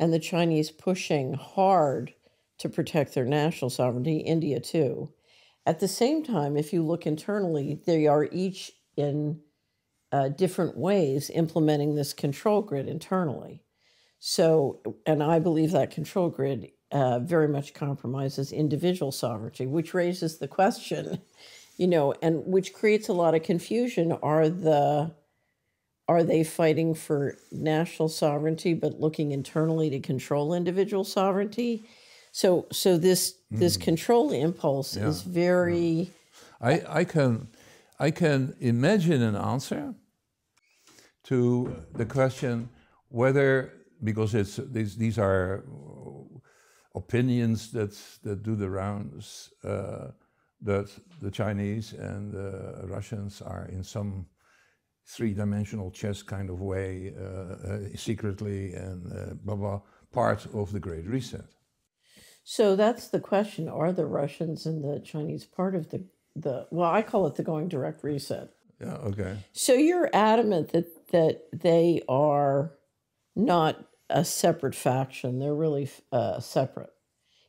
and the Chinese pushing hard to protect their national sovereignty, India too. At the same time, if you look internally, they are each in different ways implementing this control grid internally. So, and I believe that control grid very much compromises individual sovereignty, which raises the question, you know, and which creates a lot of confusion. Are they fighting for national sovereignty but looking internally to control individual sovereignty? So this control impulse is very. I can imagine an answer to the question whether, because these are opinions that do the rounds, that the Chinese and the Russians are in some three-dimensional chess kind of way, secretly and blah blah, part of the Great Reset. So that's the question: are the Russians and the Chinese part of the well, I call it the going direct reset. Yeah. Okay. So you're adamant that they are not a separate faction; they're really separate.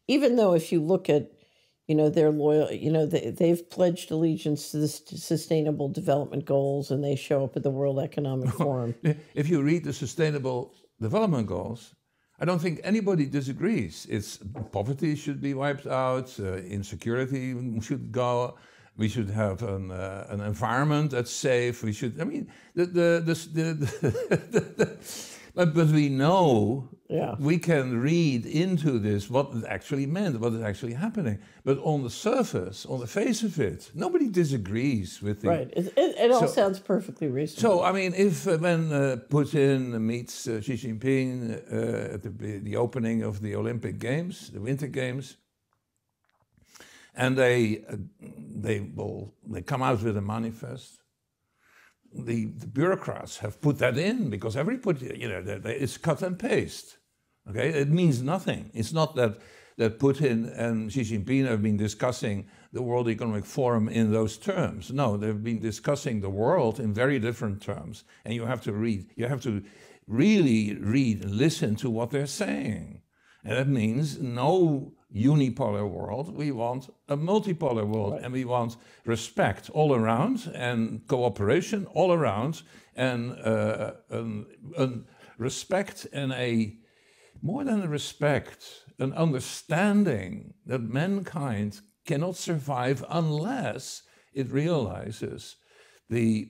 Even though, if you look at, you know, they're loyal, you know, they've pledged allegiance to the Sustainable Development Goals, and they show up at the World Economic Forum. If you read the Sustainable Development Goals, I don't think anybody disagrees. It's poverty should be wiped out, insecurity should go. We should have an environment that's safe. We should. I mean, but we know, we can read into this what it actually meant, what is actually happening. But on the surface, on the face of it, nobody disagrees with the... Right. It all sounds perfectly reasonable. So, I mean, if when Putin meets Xi Jinping at the opening of the Olympic Games, the Winter Games, and they come out with a manifest, the bureaucrats have put that in because everybody, you know, it's cut and paste. Okay, it means nothing. It's not that Putin and Xi Jinping have been discussing the World Economic Forum in those terms. No, they've been discussing the world in very different terms. And you have to read. You have to really read and listen to what they're saying. And that means no unipolar world. We want a multipolar world, and we want respect all around and cooperation all around, and respect and more than a respect, an understanding that mankind cannot survive unless it realizes the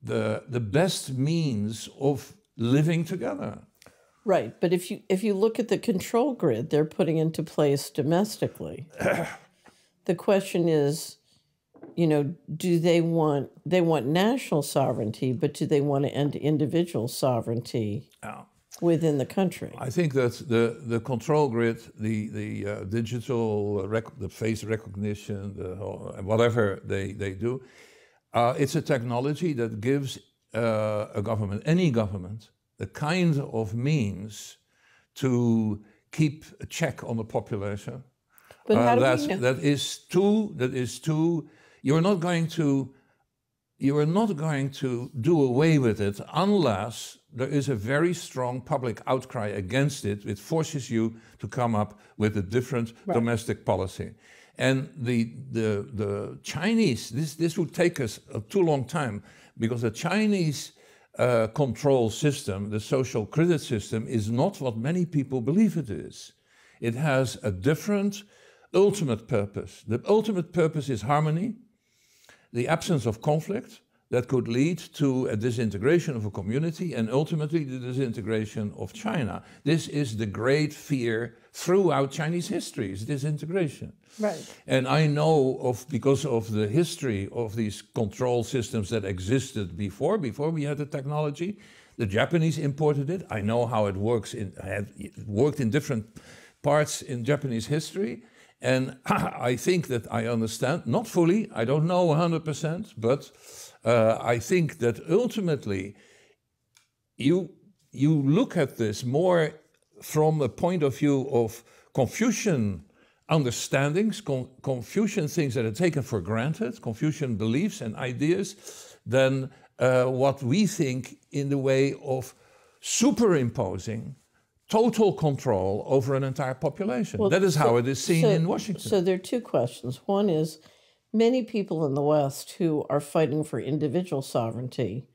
best means of living together. Right, but if you look at the control grid they're putting into place domestically, the question is, you know, do they want national sovereignty, but do they want to end individual sovereignty within the country. I think that the control grid, the digital, the face recognition, whatever they do, it's a technology that gives a government, any government, the kind of means to keep a check on the population. But how do we know? That is too. You are not going to do away with it unless there is a very strong public outcry against it, which forces you to come up with a different domestic policy. And the Chinese, this would take us a too long time, because the Chinese control system, the social credit system, is not what many people believe it is. It has a different ultimate purpose. The ultimate purpose is harmony, the absence of conflict that could lead to a disintegration of a community and ultimately the disintegration of China. This is the great fear throughout Chinese history, is disintegration. Right. And I know because of the history of these control systems that existed before we had the technology. The Japanese imported it. I know how it works. It worked in different parts in Japanese history. And I think that I understand, not fully, I don't know 100%, but I think that ultimately you look at this more from a point of view of Confucian understandings, Confucian things that are taken for granted, Confucian beliefs and ideas, than what we think in the way of superimposing total control over an entire population. Well, that is how it is seen in Washington. So there are two questions. One is, many people in the West who are fighting for individual sovereignty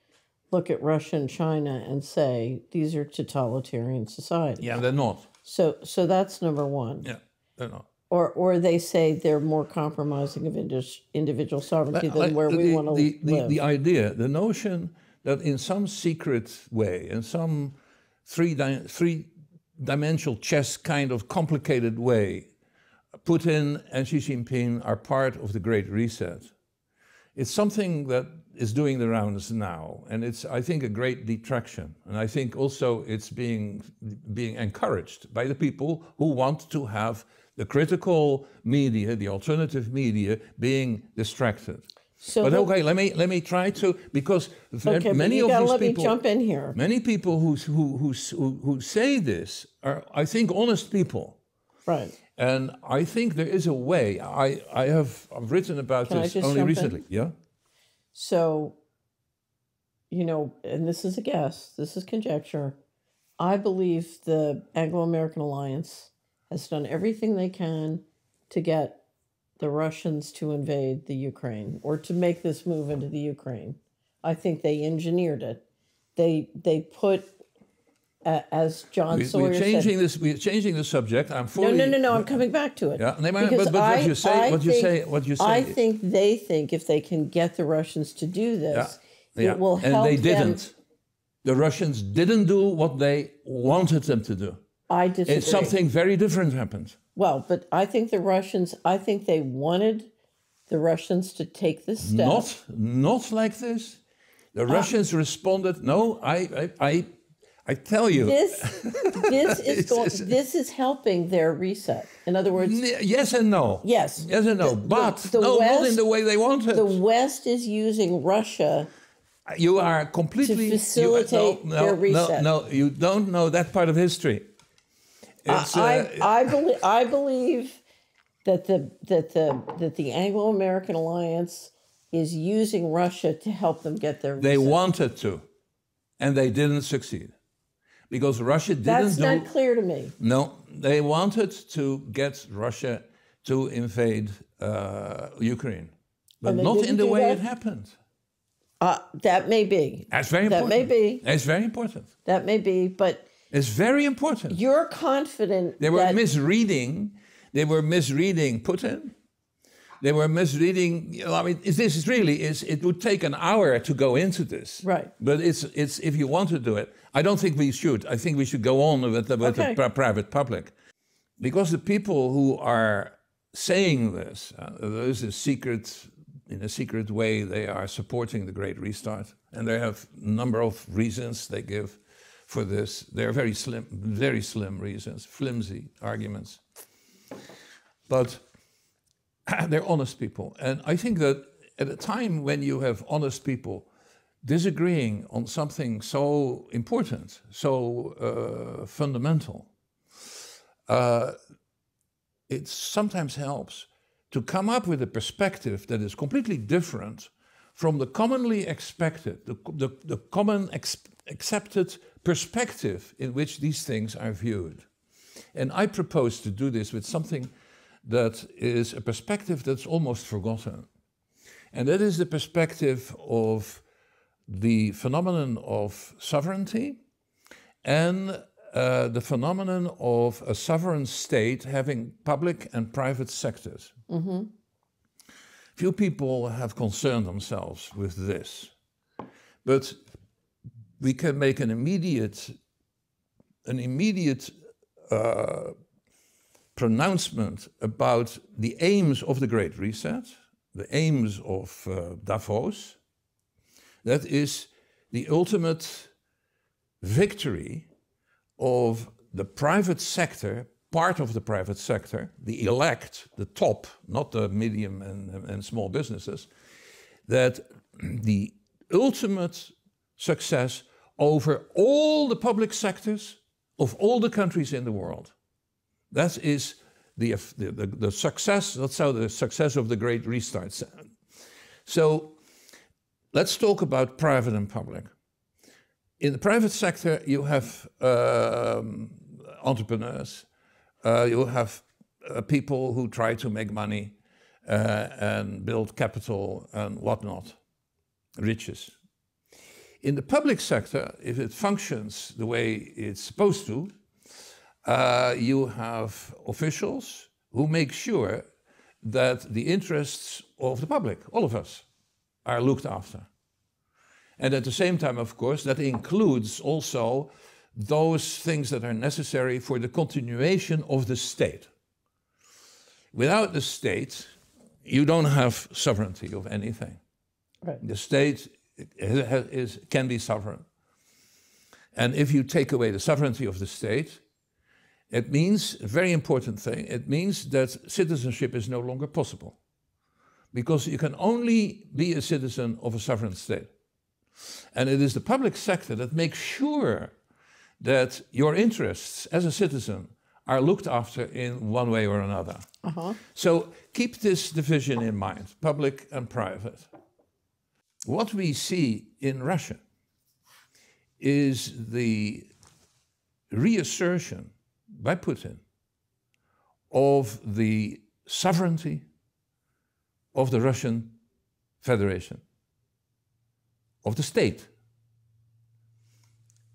look at Russia and China and say, these are totalitarian societies. Yeah, they're not. So that's number one. Yeah, they're not. Or they say they're more compromising of individual sovereignty than where we want to live. The idea, the notion that in some secret way, in some three-dimensional chess kind of complicated way, Putin and Xi Jinping are part of the Great Reset. It's something that is doing the rounds now, and it's, I think, a great detraction. And I think also it's being encouraged by the people who want to have the critical media, the alternative media, being distracted. So but okay, let me try to, because many of these people. Let me jump in here. Many people who say this are, I think, honest people. Right. And I think there is a way. I've written about this only recently. Yeah. So, and this is a guess, this is conjecture. I believe the Anglo-American Alliance has done everything they can to get the Russians to invade the Ukraine or to make this move into the Ukraine. I think they engineered it. They put, as John Sawyer said... We're changing the subject. I'm fully... No, I'm coming back to it. Yeah, but what you say... I think they think if they can get the Russians to do this, it will help them... And they didn't. The Russians didn't do what they wanted them to do. I disagree. It's something very different happened. Well, but I think they wanted the Russians to take this step. Not like this. The Russians responded, no, I tell you. This is helping their reset. In other words... Yes and no. Yes. Yes and no. But not in the way they wanted. The West is using Russia... You are completely... to facilitate their reset. No, you don't know that part of history. I believe that the Anglo-American Alliance is using Russia to help them get their reset. They wanted to, and they didn't succeed. Because Russia didn't That's not clear to me. No, they wanted to get Russia to invade Ukraine. But not in the way it happened. That may be. That's very important. That may be. It's very important. That may be, but... It's very important. You're confident They were misreading Putin. They were misreading... I mean, it would take an hour to go into this. Right. But it's if you want to do it, I don't think we should. I think we should go on with the private public. Because the people who are saying this, there is a secret... In a secret way, they are supporting the Great Restart. And they have a number of reasons they give for this. They're very slim reasons, flimsy arguments. But they're honest people. And I think that at a time when you have honest people disagreeing on something so important, so fundamental, it sometimes helps to come up with a perspective that is completely different from the commonly expected, the common accepted perspective in which these things are viewed. And I propose to do this with something that is a perspective that's almost forgotten. And that is the perspective of the phenomenon of sovereignty and the phenomenon of a sovereign state having public and private sectors. Mm-hmm. Few people have concerned themselves with this, but we can make an immediate pronouncement about the aims of the Great Reset, the aims of Davos. That is the ultimate victory of the private sector, part of the private sector, the elect, the top, not the medium and small businesses, that the ultimate success over all the public sectors of all the countries in the world. That is the success, that's how the success of the Great Restart sounds. So let's talk about private and public. In the private sector, you have entrepreneurs, you have people who try to make money and build capital and whatnot, riches. In the public sector, if it functions the way it's supposed to, you have officials who make sure that the interests of the public, all of us, are looked after. And at the same time, of course, that includes also those things that are necessary for the continuation of the state. Without the state, you don't have sovereignty of anything. Right. The state can be sovereign. And if you take away the sovereignty of the state, it means, a very important thing, it means that citizenship is no longer possible. Because you can only be a citizen of a sovereign state. And it is the public sector that makes sure that your interests as a citizen are looked after in one way or another. Uh-huh. So keep this division in mind, public and private. What we see in Russia is the reassertion by Putin of the sovereignty of the Russian Federation, of the state.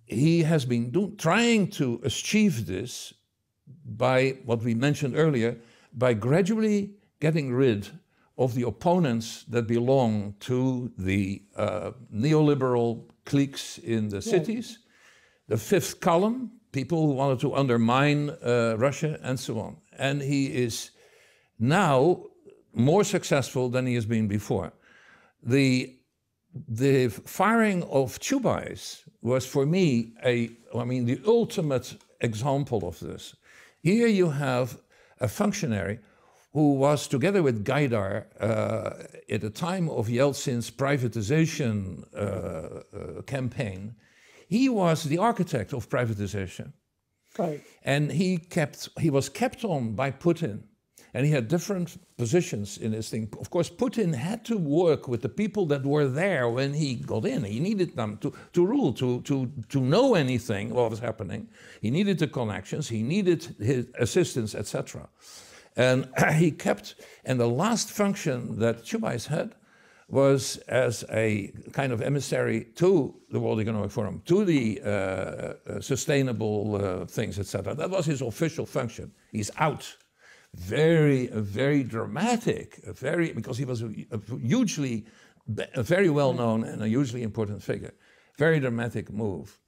He has been trying to achieve this by what we mentioned earlier, by gradually getting rid of the opponents that belong to the neoliberal cliques in the cities, the fifth column, people who wanted to undermine Russia and so on. And he is now more successful than he has been before. The firing of Chubais was for me the ultimate example of this. Here you have a functionary who was together with Gaidar at the time of Yeltsin's privatization campaign. He was the architect of privatization. Right. And he was kept on by Putin. And he had different positions in this thing. Of course, Putin had to work with the people that were there when he got in. He needed them to rule, to know anything what was happening. He needed the connections, he needed his assistance, etc. And he kept, and the last function that Chubais had was as a kind of emissary to the World Economic Forum, to the sustainable things, etc. That was his official function. He's out. Very dramatic, because he was a very well-known and a hugely important figure. Very dramatic move.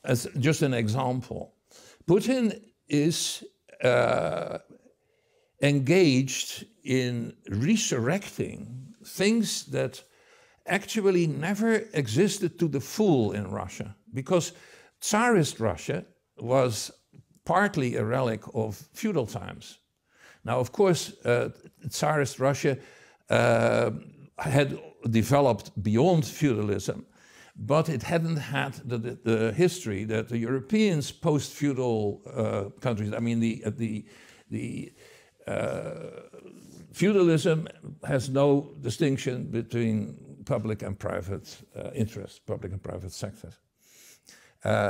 As just an example, Putin is engaged in resurrecting things that actually never existed to the full in Russia. Because Tsarist Russia was partly a relic of feudal times. Now, of course, Tsarist Russia had developed beyond feudalism, but it hadn't had the history that the Europeans post-feudal countries, I mean, the feudalism has no distinction between public and private interests, public and private sectors.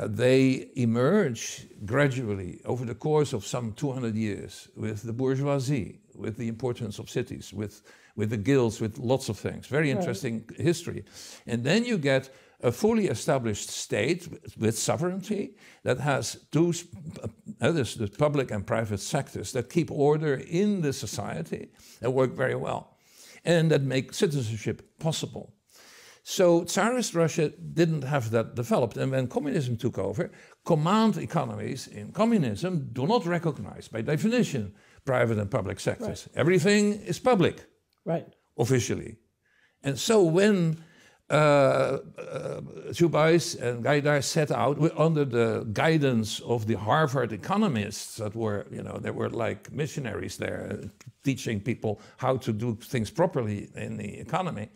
They emerge gradually over the course of some 200 years with the bourgeoisie, with the importance of cities, with the guilds, with lots of things. Very interesting history. And then you get a fully established state with sovereignty that has the public and private sectors that keep order in the society and work very well, and that make citizenship possible. So Tsarist Russia didn't have that developed, and when communism took over, command economies in communism do not recognize, by definition, private and public sectors. Right. Everything is public, officially. And so when Zubais and Gaidar set out under the guidance of the Harvard economists that were, they were like missionaries there, teaching people how to do things properly in the economy.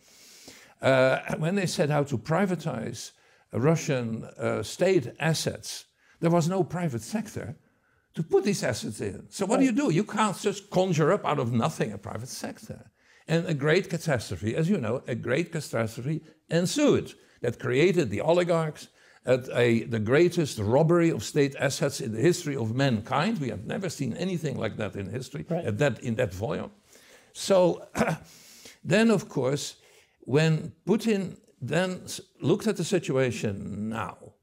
When they set out to privatize Russian state assets, there was no private sector to put these assets in. So what do? You can't just conjure up out of nothing a private sector. And a great catastrophe, as you know, a great catastrophe ensued that created the oligarchs at the greatest robbery of state assets in the history of mankind. We have never seen anything like that in history, in that volume. So then, of course, when Putin then looked at the situation now,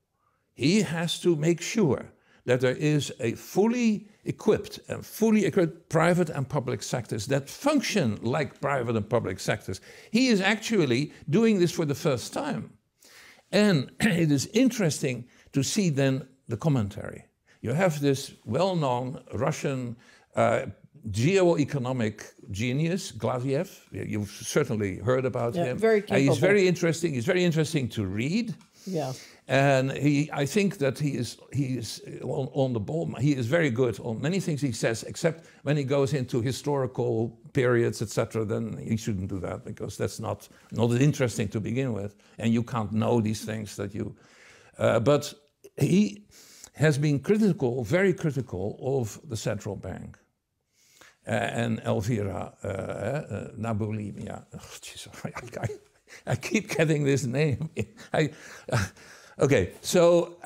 he has to make sure that there is a fully equipped private and public sectors that function like private and public sectors. He is actually doing this for the first time. And it is interesting to see then the commentary. You have this well-known Russian geoeconomic genius, Glaziev. You've certainly heard about him. Very capable. He's very interesting. He's very interesting to read. Yeah. And I think that he is on the ball. He is very good on many things he says, except when he goes into historical periods, etc. Then he shouldn't do that, because that's not interesting to begin with, and you can't know these things that you. But he has been critical, very critical, of the central bank and Elvira Nabulimia. I keep getting this name. Okay, so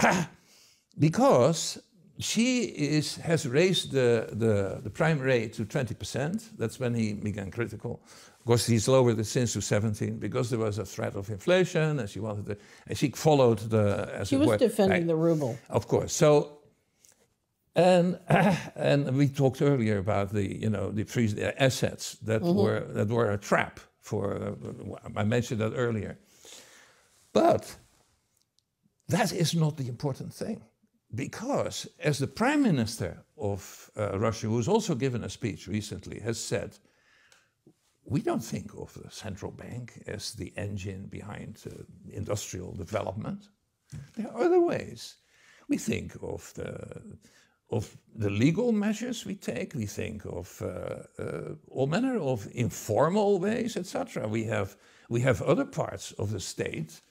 because she has raised the prime rate to 20%, that's when he began critical. Of course, he's lowered it since to 17 because there was a threat of inflation, and she wanted to, and she followed the. She was defending the ruble, of course. So, and we talked earlier about the assets that were a trap for. I mentioned that earlier, but that is not the important thing, because as the Prime Minister of Russia, who's also given a speech recently, has said, we don't think of the central bank as the engine behind industrial development. There are other ways. We think of the legal measures we take. We think of all manner of informal ways, etc. We have other parts of the state.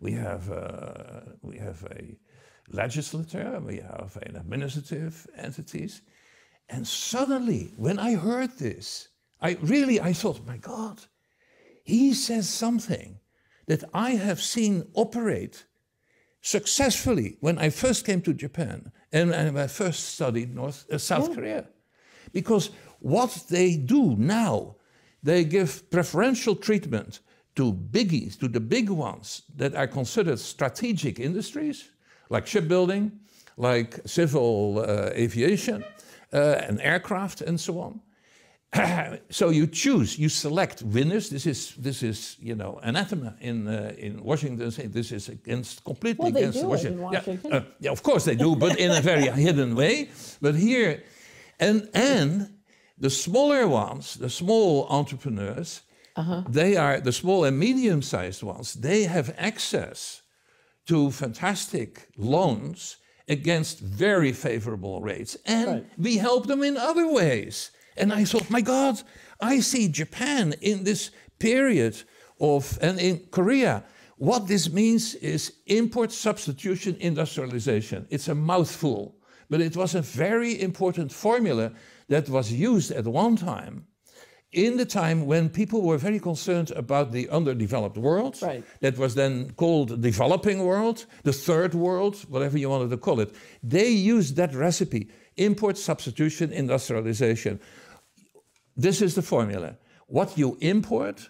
We have a legislature, we have an administrative entities. And suddenly, when I heard this, I thought, my God, he says something that I have seen operate successfully when I first came to Japan and I first studied South Korea. Because what they do now, they give preferential treatment to biggies, to the big ones that are considered strategic industries, like shipbuilding, like civil aviation, and aircraft, and so on. So you select winners. This is anathema in Washington. This is completely against Washington. In Washington. Yeah, of course they do, but in a very hidden way. But here, and the smaller ones, the small entrepreneurs. They are the small and medium-sized ones. They have access to fantastic loans against very favorable rates. And we help them in other ways. And I thought, my God, I see Japan in this period and in Korea. What this means is import substitution industrialization. It's a mouthful, but it was a very important formula that was used at one time, in the time when people were very concerned about the underdeveloped world. That was then called the developing world, the third world, whatever you wanted to call it. They used that recipe, import substitution industrialization. This is the formula. What you import,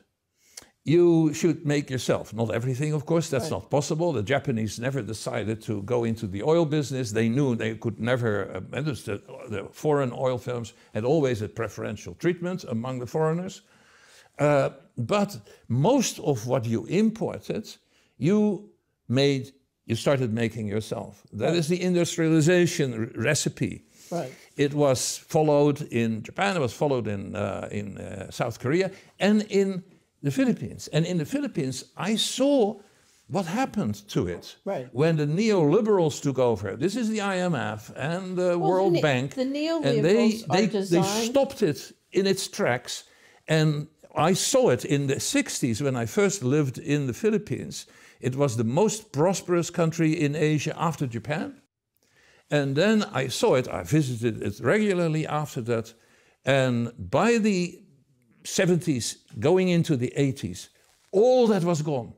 you should make yourself. Not everything, of course, that's not possible. The Japanese never decided to go into the oil business. They knew they could never, the foreign oil firms had always a preferential treatment among the foreigners. But most of what you imported, you started making yourself. That is the industrialization recipe. It was followed in Japan, it was followed in South Korea, and in the Philippines. And in the Philippines, I saw what happened to it when the neoliberals took over. This is the IMF and the World Bank. The neoliberals they stopped it in its tracks. And I saw it in the 60s when I first lived in the Philippines. It was the most prosperous country in Asia after Japan. And then I saw it, I visited it regularly after that. And by the 70s, going into the 80s, all that was gone.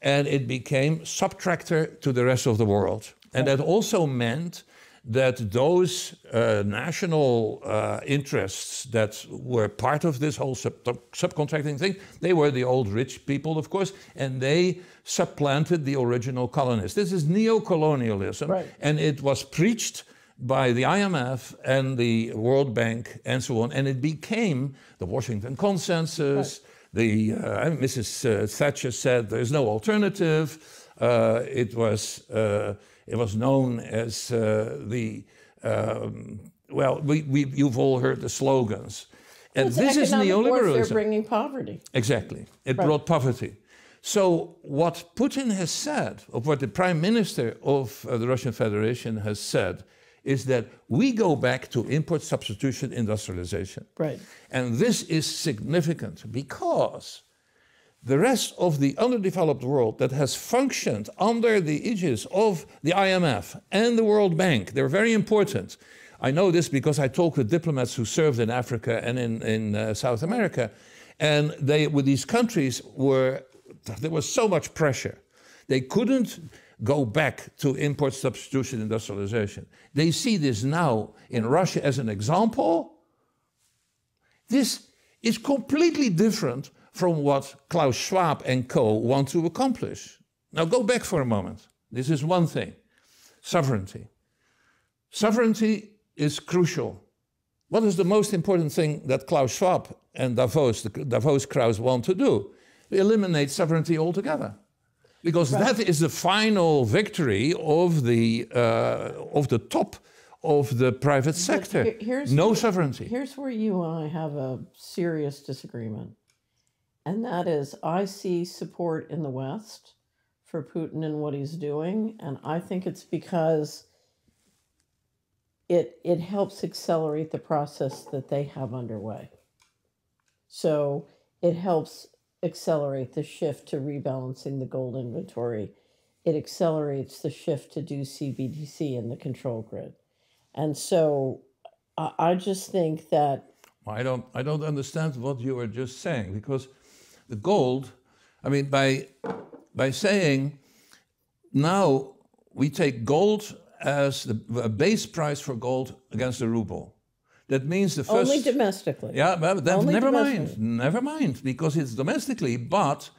And it became subtractor to the rest of the world. And that also meant that those national interests that were part of this whole subcontracting thing, they were the old rich people, of course, and they supplanted the original colonists. This is neo-colonialism, and it was preached by the IMF and the World Bank and so on, and it became the Washington Consensus. Mrs. Thatcher said there's no alternative. It was known as you've all heard the slogans. And this is neoliberalism. Bringing poverty. Exactly. It brought poverty. So what Putin has said, or what the Prime Minister of the Russian Federation has said, is that we go back to import substitution industrialization. And this is significant because the rest of the underdeveloped world that has functioned under the aegis of the IMF and the World Bank, they're very important. I know this because I talk with diplomats who served in Africa and in South America, and with these countries there was so much pressure. They couldn't go back to import substitution industrialization. They see this now in Russia as an example. This is completely different from what Klaus Schwab and co. want to accomplish. Now go back for a moment. This is one thing. Sovereignty. Sovereignty is crucial. What is the most important thing that Klaus Schwab and the Davos crowds want to do? Eliminate sovereignty altogether. Because that is the final victory of the top of the private sector. No sovereignty. Here's where you and I have a serious disagreement. And that is, I see support in the West for Putin and what he's doing. And I think it's because it helps accelerate the process that they have underway. So it helps accelerate the shift to rebalancing the gold inventory. It accelerates the shift to do CBDC in the control grid. And so I just think that... I don't understand what you were just saying, because the gold, I mean, by saying now we take gold as a base price for gold against the ruble. That means the first... Only domestically. Yeah, but never mind, because it's domestically, but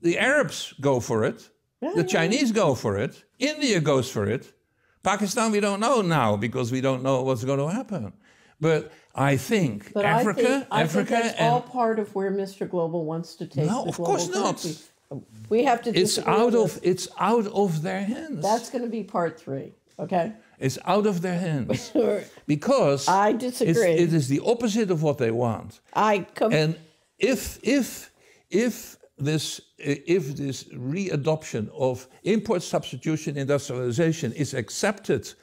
the Arabs go for it, the Chinese go for it, India goes for it, Pakistan we don't know now, because we don't know what's going to happen. But I think Africa... I think that's all part of where Mr. Global wants to take No, the of global course not. currency. We have to disagree. It's out of their hands. That's going to be part 3, okay? It's out of their hands. Because I disagree. It is the opposite of what they want. And if if this readoption of import substitution industrialization is accepted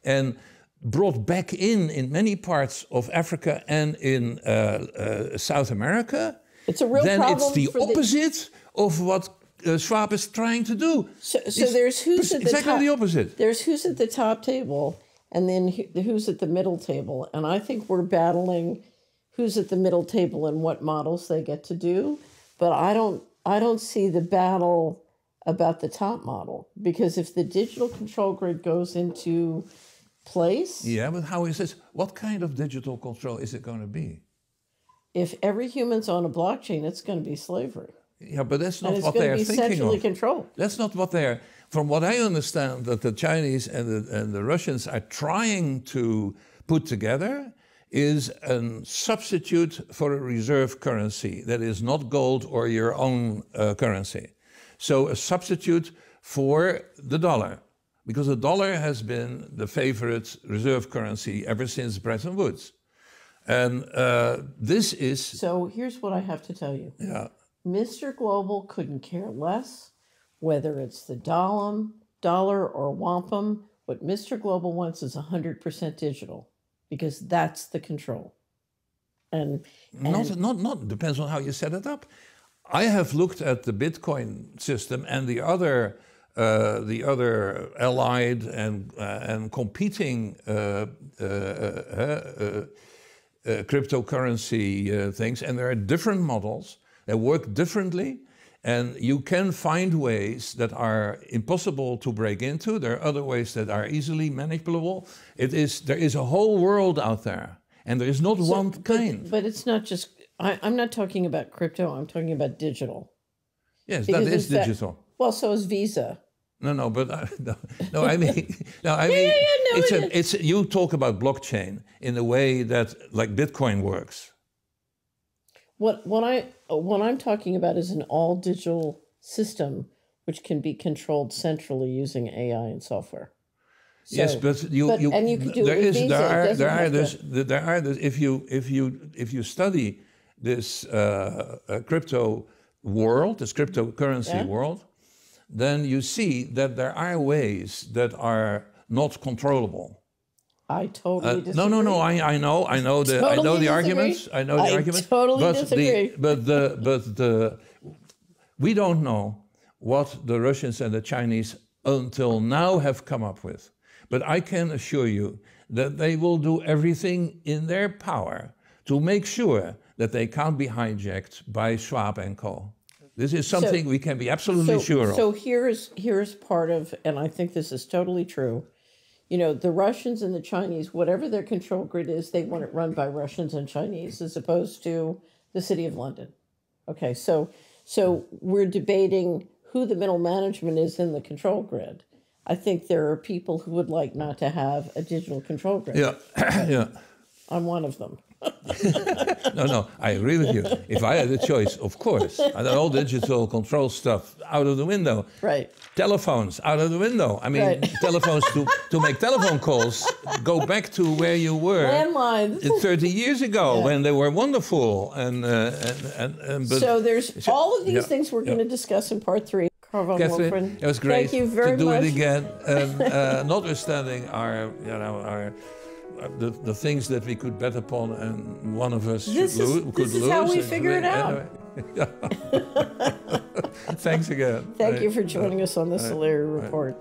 and brought back in many parts of Africa and in South America, it's a real then problem it's the opposite of what Schwab is trying to do. So there's who's at the exactly top. the opposite. There's who's at the top table, and then who's at the middle table. And I think we're battling who's at the middle table and what models they get to do. But I don't see the battle about the top model, because if the digital control grid goes into place, yeah, but how is this? What kind of digital control is it going to be? If every human's on a blockchain, it's going to be slavery. Yeah, but that's not And what they are it's going to be thinking centrally of. controlled. That's not what they are. From what I understand, that the Chinese and the Russians are trying to put together is a substitute for a reserve currency that is not gold or your own currency. So a substitute for the dollar, because the dollar has been the favorite reserve currency ever since Bretton Woods. And this is... So here's what I have to tell you. Yeah. Mr. Global couldn't care less whether it's the dollar or wampum. What Mr. Global wants is 100% digital, because that's the control. And not depends on how you set it up. I have looked at the Bitcoin system and the other allied and competing cryptocurrency things, and there are different models that work differently, and you can find ways that are impossible to break into. There are other ways that are easily manipulable. There is a whole world out there, and there is not one kind. But it's not just, I'm not talking about crypto, I'm talking about digital. Yes, Because that is in fact- digital. Well, so is Visa. No, but I mean, you talk about blockchain in a way that like Bitcoin works. What I'm talking about is an all digital system which can be controlled centrally using AI and software. So, Yes, but and you can do it with Visa. If you study this crypto world, this cryptocurrency world, then you see that there are ways that are not controlable. I totally disagree. No. I know the arguments. I know the arguments. Totally disagree. We don't know what the Russians and the Chinese until now have come up with. But I can assure you that they will do everything in their power to make sure that they can't be hijacked by Schwab and co. This is something we can be absolutely sure of. So here's part of, and I think this is totally true. You know, the Russians and the Chinese, whatever their control grid is, they want it run by Russians and Chinese as opposed to the City of London. Okay, so we're debating who the middle management is in the control grid. I think there are people who would like not to have a digital control grid. Yeah, yeah. I'm one of them. No, I agree with you. If I had a choice, of course, and all digital control stuff out of the window. Right. Telephones out of the window. I mean, Right. telephones to make telephone calls go back to where you were Landlines. 30 years ago when they were wonderful. But so there's all of these things we're going to discuss in part 3. Karel van Catherine, Wolferen, it was great thank you very to do much. it again. Notwithstanding the things that we could bet upon, and one of us could lose. This is how we figure it out. Thanks again. Thank you for joining us on the Solari Report.